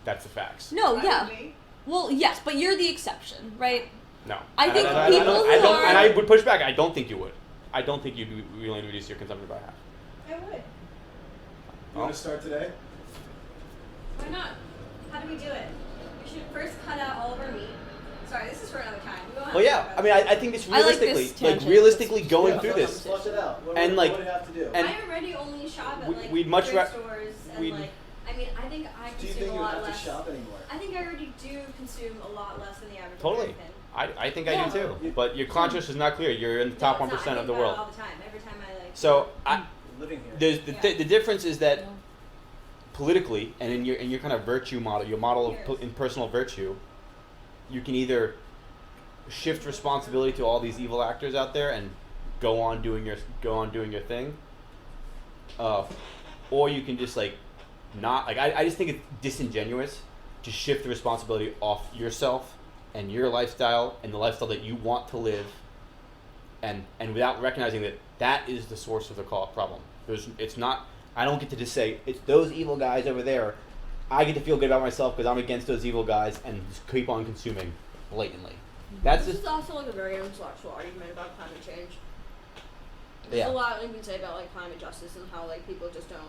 That's the facts. No, I yeah. would be. Well, yes, but you're the exception, right? No. I think And people who are- and I would push back. I don't think you would. I don't think you'd be willing to reduce your consumption by half. I would. You want to start today? Why not? How do we do it? We should first cut out all of our meat. sorry, this is for another time. We won't have Well, to yeah. talk I mean, I think it's I like realistically, this tangent. realistically going Yeah, through flush- this. Flush it out. What, And, what like- would it have to do? and- I already only shop at like we'd much thrift ra- stores and we'd- like. I mean, I think I do you consume think a you would lot have less. to shop anymore? I think I already do consume a lot less than the average Totally. American. I think I Yeah. do too. But your conscience is not clear. You're in the top No, it's 1% not. I of the think about world. it all the time. Every time I like. So I, Living here. there's Yeah. the difference is that Yeah. politically and in your kind of virtue model, your model of Years. in personal virtue, you can either shift responsibility to all these evil actors out there and go on doing your thing, or you can just like not like I just think it's disingenuous to shift the responsibility off yourself and your lifestyle and the lifestyle that you want to live, and without recognizing that that is the source of the problem. It's not. I don't get to just say it's those evil guys over there. I get to feel good about myself because I'm against those evil guys and just keep on consuming blatantly. That's This just is also like a very intellectual argument about climate change. There's Yeah. a lot you can say about like climate justice and how like people just don't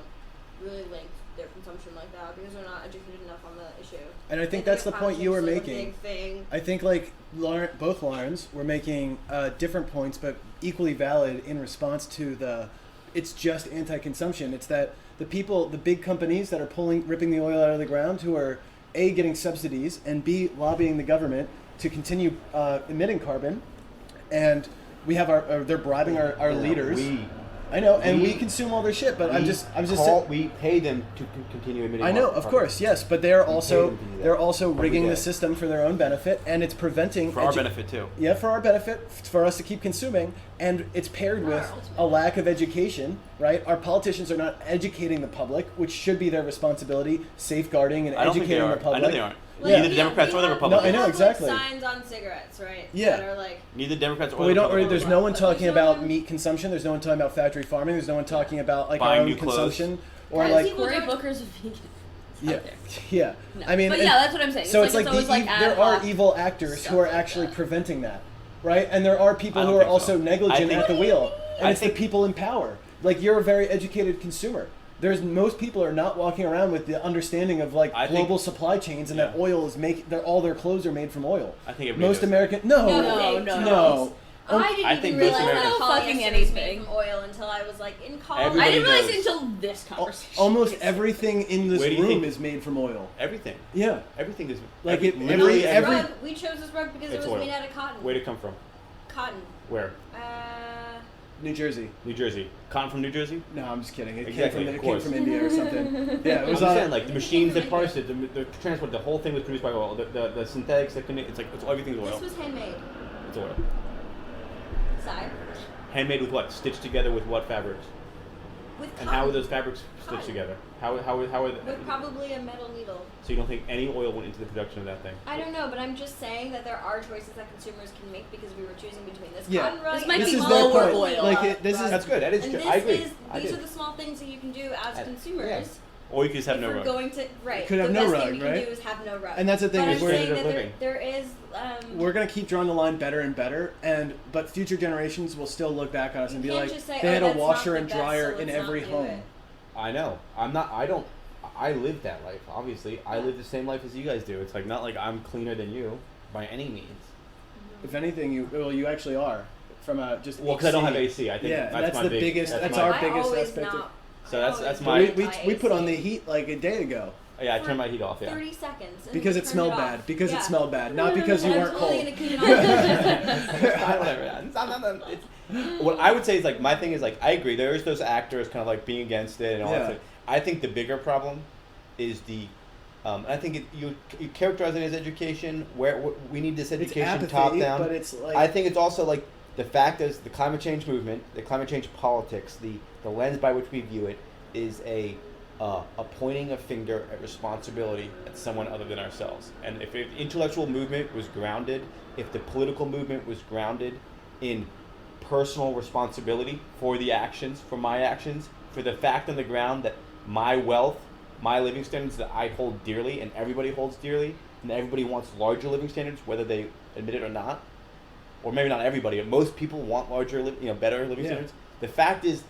really link their consumption like that because they're not educated enough on the issue. And I think They that's the climate point you change were is, like, a making. big thing. I think like both Laurens were making different points, but equally valid in response to it's just anti-consumption. It's that the big companies that are ripping the oil out of the ground, who are A, getting subsidies, and B, lobbying the government to continue emitting carbon, and we have they're bribing our leaders. I know, and we consume all their shit, but I'm just we pay them to continue emitting. I know, of course, yes, but they're also them to do that. they're also Every rigging the day. system for their own benefit, and it's preventing For our benefit too. Yeah, for our benefit, for us to keep consuming, and it's paired with a lack of education, right? Our politicians are not educating the public, which should be their responsibility, safeguarding and I don't think they educating are. the public. I know they aren't. Yeah. Neither the Democrats or the Republicans. No, I know, We have, exactly. Like, signs on cigarettes, right? Yeah. That are like. Neither Democrats or But the Republicans. there's no one But talking there's no about one- meat consumption. There's no one talking about factory farming. There's no one talking about like Buying our own new clothes. consumption or Guys, like people Cory don't- Booker's a vegan. yeah, out there. yeah. No. I mean, but and- yeah, that's what I'm saying. So it's like always the like ad there are hoc evil actors stuff who are like actually that. preventing that, right? And there are people I who don't are think also so. negligent I think- at the wheel, and I it's the think- people in power. Like you're a very educated consumer. Most people are not walking around with the understanding of like I think- global supply chains and that Yeah. oil is all their clothes are made from oil. I think everybody Most knows American No, no. no. I didn't I even think realize most that Americans- fucking Fucking anything made anything. from oil until I was like in college. Everybody I didn't realize it knows. until this conversation. Almost everything in this Where do you room think- is made from oil. Everything. Yeah. Everything is Like every, it- literally every- This rug, we chose this rug because It's it was oil. made out of cotton. Where'd it come from? Cotton. Where? New Jersey. New Jersey. Cotton from New Jersey? No, I'm just kidding. It Exactly, came of from course. India or something. Yeah, it I'm was just saying, like the machines that India. parsed it, the transport, the whole thing was produced by oil. The synthetics that connect, it's everything's oil. This was handmade. It's oil. Side. Handmade with what? Stitched together with what fabrics? With And cotton. how are those fabrics stitched Cotton. together? How are they? With probably a metal needle. So you don't think any oil went into the production of that thing? I don't know, but I'm just saying that there are choices that consumers can make because we were choosing between this Yeah. cotton rug This might and be This is a their lower point. oil. Like this is That's good. That is And true. this I agree. is I these do. are the small things that you can do as Yeah. consumers. Or you could just have If no we're rug. going to right, Could have the no best rug, thing we can right? do is have no rug. And that's the thing, But is I'm we're- saying that living. there is. we're gonna keep drawing the line better and better, but future generations will still look back on us You and be can't like, just say, they "Oh, had a that's not washer the and best, dryer so in let's not every do home. it." I know. I lived that life. Obviously, I live the same life as you guys do. It's like not like I'm cleaner than you by any means. If anything, you actually are from a just. Well, because I don't have AC. I think Yeah, that's my the big, biggest. That's my, our I biggest always aspect. not. So that's- I that's always my- We, not we put on AC. the heat like a day ago Yeah, I turned my heat off. Yeah. 30 seconds. and because it turn smelled off. bad. Because Yeah. it smelled bad, not because you I'm weren't totally cold. gonna clean it off. Whatever. What I would say is like my thing is like I agree. There's those actors kind of like being against it and all Yeah. that. Stuff. I think the bigger problem is I think you characterize it as education. Where we need this It's education apathy, top down. but it's like I think it's also like the fact is the climate change movement, the climate change politics, the lens by which we view it is a pointing a finger at responsibility at someone other than ourselves. And if the intellectual movement was grounded, if the political movement was grounded in personal responsibility for the actions, for my actions, for the fact on the ground that my wealth, my living standards that I hold dearly and everybody holds dearly, and everybody wants larger living standards, whether they admit it or not, or maybe not everybody, but most people want larger, better living Yeah. standards. The fact is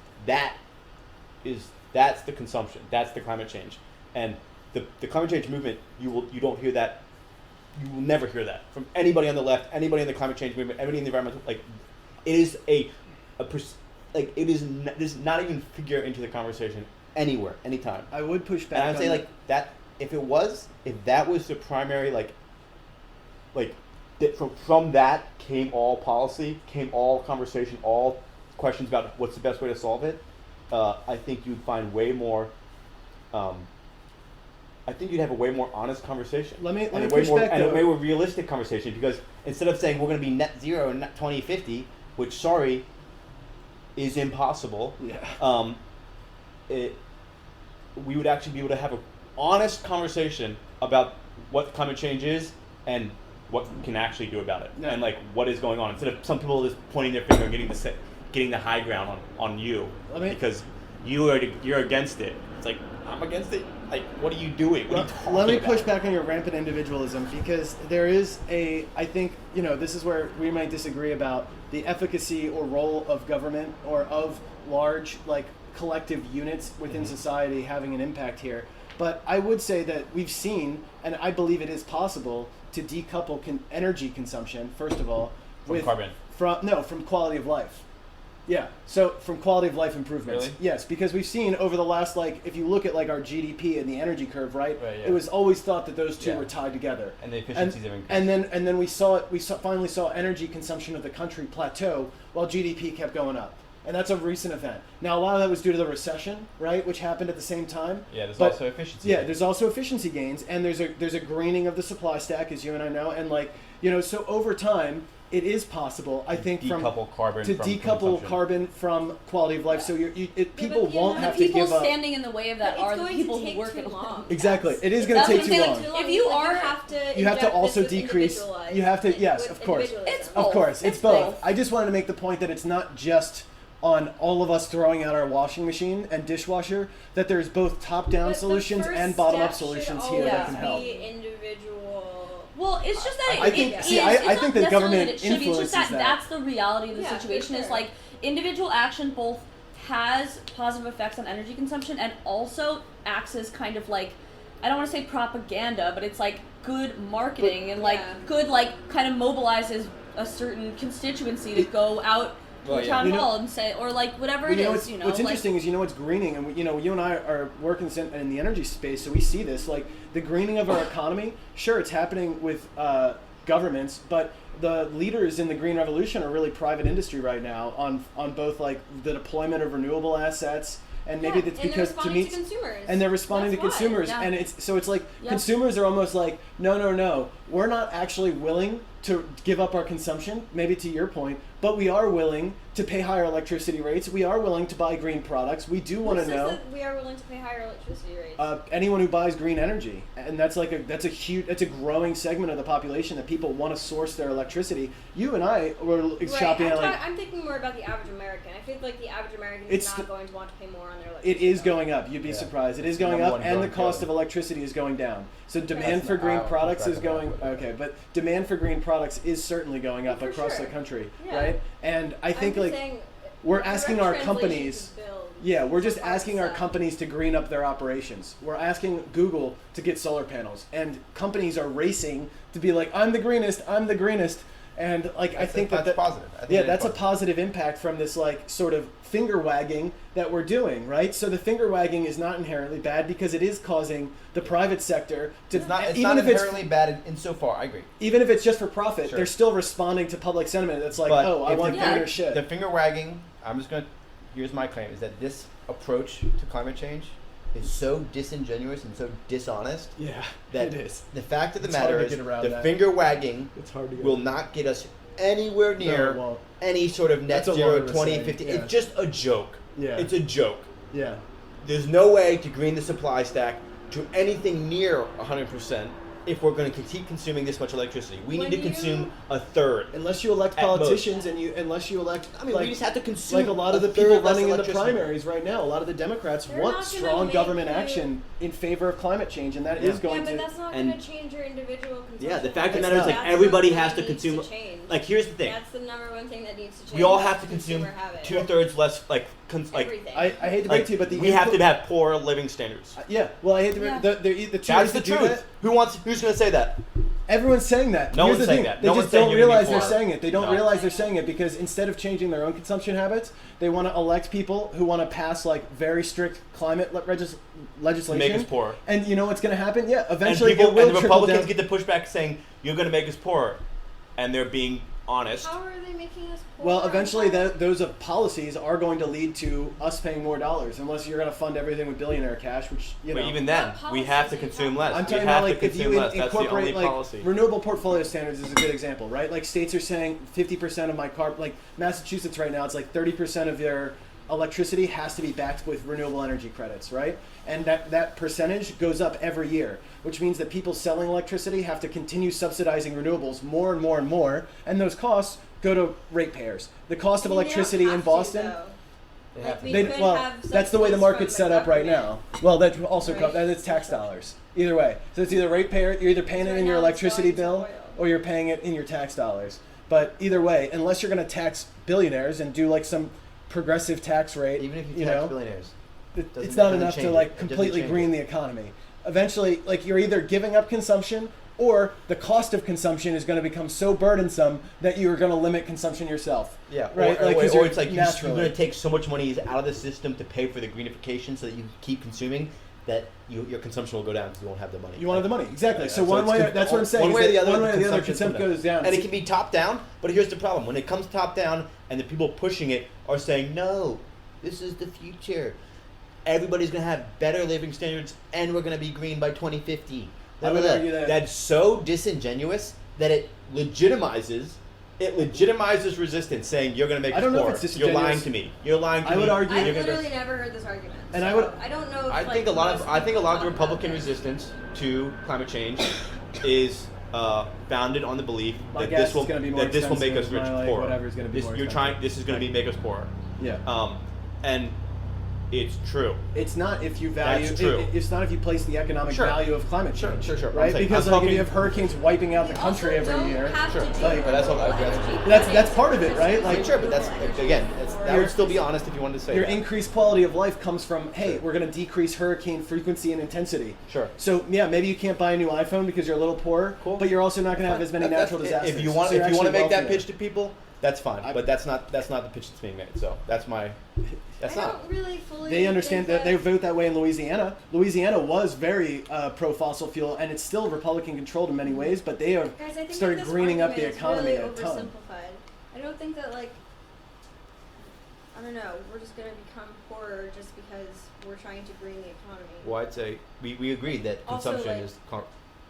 that's the consumption, that's the climate change, and the climate change movement. You don't hear that you will never hear that from anybody on the left, anybody in the climate change movement, anybody in the environmental. Like, it is does not even figure into the conversation anywhere, anytime. I would push back. And I'd say like that if that was the primary from that came all policy, came all conversation, all questions about what's the best way to solve it. I think you'd find way more. I think you'd have a way more honest conversation. Let me and push back, and a though. way more realistic conversation, because instead of saying we're going to be net zero in 2050, which is impossible. Yeah. We would actually be able to have an honest conversation about what climate change is and what we can actually do about it, Yeah. and like what is going on, instead of some people just pointing their finger and getting the high ground on you because you're against it. It's like, I'm against it. Like, what are you doing? What are you talking Let me about? push back on your rampant individualism, because there is I think, this is where we might disagree about the efficacy or role of government or of large, like, collective units within society having an impact here. But I would say that we've seen, and I believe it is possible, to decouple energy consumption, first of all, From carbon. From quality of life. Yeah, so from quality of life improvements. Really? Yes, because we've seen over the last, if you look at our GDP and the energy curve, right? Right, yeah. It was always thought that those two Yeah. were tied together. And the efficiencies have increased. And then we finally saw energy consumption of the country plateau while GDP kept going up. And that's a recent event. Now, a lot of that was due to the recession, right, which happened at the same time. Yeah, there's But- also efficiency. Yeah, there's also efficiency gains, and there's a greening of the supply stack, as you and I know, and so over time, it is possible, I think, decouple carbon to from decouple consumption. carbon from quality of life. So people but, won't know, have The to people give up. standing in the way of that But are it's the going people to who take work too at long. Exactly, it is That's going to take what too I'm saying, long. like, If you are- have to, You have to inject also this with decrease. individualized- You have to, yes, with of course. individualism. It's Of both. course, it's It's both. both. I just wanted to make the point that it's not just on all of us throwing out our washing machine and dishwasher, that there's both top-down But the solutions first and bottom-up step should solutions here that can always help. be individual. Well, it's just that I think- it see, is- I it's think not that necessarily government that it should be. It's influences just that. that's the reality of the Yeah, for situation. Is sure. like individual action both has positive effects on energy consumption and also acts as kind of like, I don't want to say propaganda, but it's like good marketing and like Yeah. good kind of mobilizes a certain constituency to go out to Well, a yeah. town You know- hall and say, or like whatever Well, it is. what's interesting is what's greening, and you and I are working in the energy space, so we see this the greening of our economy. Sure, it's happening with governments, but the leaders in the green revolution are really private industry right now on both the deployment of renewable assets, and maybe that's and because they're responding to consumers. and they're responding That's to why. consumers, Yeah. and it's like Yeah. consumers are almost like no, we're not actually willing to give up our consumption, maybe to your point, but we are willing to pay higher electricity rates. We are willing to buy green products. We do want Who to says know that we are willing to pay higher electricity rates. anyone who buys green energy, and that's a growing segment of the population that people want to source their electricity. You and I were shopping at I'm thinking more about the average American. I feel like the average American is It's not going to want to pay more on their electricity. it is going up. You'd be Yeah. surprised. It is It's the going number up, one and the growing cost killer. of electricity is going down. So demand That's for not- green I'll products push is back on going that, but- okay, but demand for green products is certainly going up For across sure. the country, Yeah. right? And I think I'm just saying, we're direct asking our translation companies. to build Yeah, we're just some parts asking our of- companies to green up their operations. We're asking Google to get solar panels, and companies are racing to be like, I'm the greenest, and I think that's positive. I think yeah, it is that's a positive. positive impact from this sort of finger wagging that we're doing, right? So the finger wagging is not inherently bad because it is causing the private sector to It's not even if inherently bad in so far. I agree. even if it's just for profit, Sure. they're still responding to public sentiment. That's like, But oh, I if want the greener finger- shit. The finger wagging. Here's my claim: is that this approach to climate change is so disingenuous and so dishonest yeah, that it is. the fact of the It's hard matter to is get around the that. finger wagging It's hard to get. will not get us anywhere No, near it won't. any sort of net That's a zero lot of a 2050. saying, yeah. It's just a joke. Yeah. It's a joke. Yeah. There's no way to green the supply stack to anything near 100% if we're going to keep consuming this much electricity. We When need to you- consume a third. Unless you elect At most. politicians unless you elect, I mean, we just have to consume like a lot of a the third people less running in the electricity. primaries right now. A lot of the Democrats They're want not gonna strong make government you- action in favor of climate change, and that is Yeah. going Yeah, but to. that's not and- going to change your individual consumption. Yeah, the fact of the It's matter is not. like everybody That's has what to needs consume. change. Like, here's the thing: That's the number one thing that needs to change. we all have is to consume consumer habit. 2/3 less. Like Everything. I hate to break like to you, but the we have input- to have poor living standards. Yeah, well, I hate to Yeah. the two That's ways the to do truth. that. Who's going to say that? Everyone's saying that. No Here's one's the saying thing. that. They No just one's saying don't you're gonna be realize they're poor. saying it. They don't No. realize they're saying it because instead of changing their own consumption habits, they want to elect people who want to pass like very strict climate legislation. Make us poor. And you know what's going to happen? Yeah, And eventually people it will and the trickle Republicans down. get the pushback saying you're going to make us poor, and they're being honest. How are they making us poor? Well, eventually those policies are going to lead to us paying more dollars, unless you're going to fund everything with billionaire cash, which you know. But even then, What we have to policies consume are you less. I'm We talking have about like to if consume you less. That's the only incorporate like policy. renewable portfolio standards is a good example, right? Like states are saying 50% of my like Massachusetts right now, it's like 30% of their electricity has to be backed with renewable energy credits, right? And that percentage goes up every year, which means that people selling electricity have to continue subsidizing renewables more and more and more, and those costs go to ratepayers. The cost of I mean, they don't electricity in have to, Boston. though. They Like, have to. we They, could well, have that's the way the subsidies market's from set the up right government. now. Well, that also Right. that is tax dollars. Either way, so it's either ratepayer. You're either paying it Right in your now it's electricity going to bill, oil. or you're paying it in your tax dollars. But either way, unless you're going to tax billionaires and do like some progressive tax rate, Even if you know, tax billionaires. it's doesn't- not doesn't enough change to it. like It doesn't completely change green it. the economy. Eventually, like you're either giving up consumption or the cost of consumption is going to become so burdensome that you are going to limit consumption yourself. Yeah, Right, Or, like, or, 'cause or you're it's like you're naturally- going to take so much money out of the system to pay for the greenification so that you can keep consuming that your consumption will go down because you won't have the money. You won't have the money, exactly. Yeah, So one it's way, con- that's what I'm saying. One way is or the that other, one way or the other, consumption's consumption coming goes down. And it can be top down, but here's the problem: when it comes top down, and the people pushing it are saying, "No, this is the future. Everybody's going to have better living standards, and we're going to be green by 2050." I would argue that- That's so disingenuous that it legitimizes resistance, saying you're going to make I us don't know if poor. it's You're lying disingenuous. to me. You're lying to I me. would argue- I've You're gonna- literally never heard this argument. And so I would- I don't know. If, I like, think a lot most of the people talk about Republican that. resistance to climate change is founded on the belief My that gas this is will gonna be more make us expensive, rich my, like, poor. whatever's gonna be this, more you're expensive. trying. This is going to be make us poor. Yeah. And it's true. It's not if you value. That's true. It's not if you place the economic Sure. value of climate Sure, change. sure, sure. I'm Right? saying- Because I'm like if talking- you have hurricanes wiping out the We country also every don't year. have Sure. to do Like- But that's all- renewable that's- energy that's part of it, credits right? just Like- Sure, but that's renewable energy. again. That Your- would still be honest if you wanted to say Your that. increased quality of life comes from, hey, Sure. we're going to decrease hurricane frequency and intensity. Sure. So yeah, maybe you can't buy a new iPhone because you're a little poor, Cool. but you're also not going to have as many That's- natural disasters. If you want, So you're if you want to actually make that wealthier. pitch to people, that's fine. I- But that's not the pitch that's being made. So that's my. That's I not. don't really fully. They understand think that they vote that way in Louisiana. Louisiana was very pro fossil fuel, and it's still Republican controlled in many ways, but they have Guys, I think started that this greening up the argument is economy really a ton. oversimplified. I don't think that like. I don't know. We're just gonna become poorer just because we're trying to green the economy. Well, I'd say we agreed that Also, consumption like- is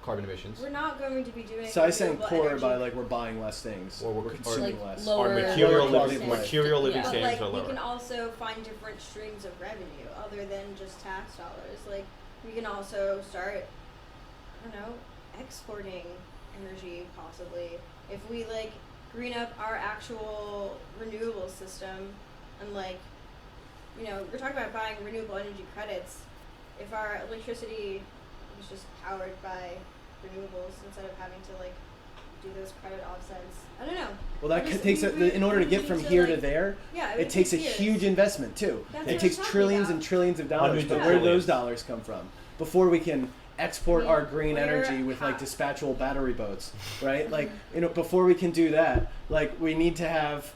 carbon emissions. We're not going to be doing. So I was saying renewable poor energy. by like we're buying less things, Or we're- we're or, consuming like, less. lower- Our Lower material quality living of life. material living Yeah. But standards like are we lower. can also find different streams of revenue other than just tax dollars. Like we can also start, I don't know, exporting energy possibly. If we like green up our actual renewable system and like, you know, we're talking about buying renewable energy credits. If our electricity was just powered by renewables instead of having to like do those credit offsets, I don't know. Well, that I just- takes we in order to get need from to, here to like- there. Yeah, It takes a years. huge investment too. That's It what takes I'm talking trillions about. and trillions of dollars. Hundreds But of where do those trillions. dollars come from? Before we can export Yeah, our green where- energy with like how- dispatchable battery boats, right? Like before we can do that, like we need to have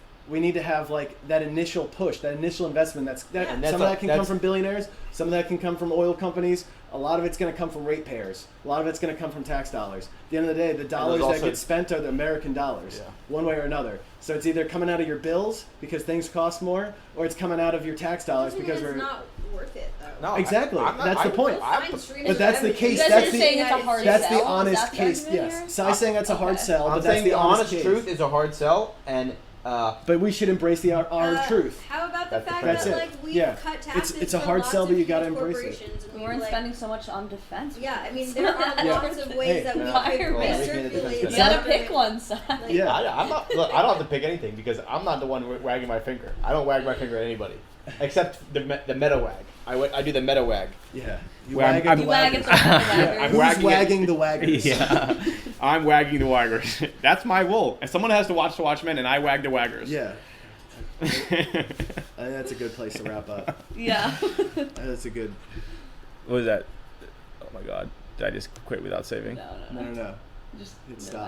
like that initial push, that initial investment. Yeah. And Some of that can come that's- from billionaires. Some of that can come from oil companies. A lot of it's going to come from ratepayers. A lot of it's going to come from tax dollars. At the end of the day, the dollars that also- get spent are the American dollars, Yeah. one way or another. So it's either coming out of your bills because things cost more, or it's coming out of your tax dollars Doesn't mean because it's we're not worth it though. No, Exactly. That's the point. But that's the case. You guys That's are the- saying it's a hard That's sell? the Is honest that the case. argument Yes. here? So I'm saying that's a hard Okay. sell, I'm but that's saying the the honest honest case. truth is a hard sell, and But we should embrace our truth. How about the That's the fact fact. that That's like it. we Yeah. cut taxes It's a for hard lots sell, of but you gotta huge embrace it. corporations and We we weren't like, spending so much on defense. Yeah, I mean there are Yeah. lots of ways Hey, that we why could are we- recirculate. You It's gotta not- pick one side. Like, Yeah. I'm not. Look, I don't have to pick anything because I'm not the one wagging my finger. I don't wag my finger at anybody, except the meta wag. I do the meta wag. Yeah. You Well, wag I'm- at the You wag at waggers. the Yeah. I'm Who's wagging it. wagging the waggers? Yeah, I'm wagging the waggers. That's my role. And someone has to watch the Watchmen, and I wag the waggers. Yeah. I think that's a good place to wrap up. Yeah. That's a good. What was that? Oh my God! Did I just quit without saving? No. No. Just Hit stop.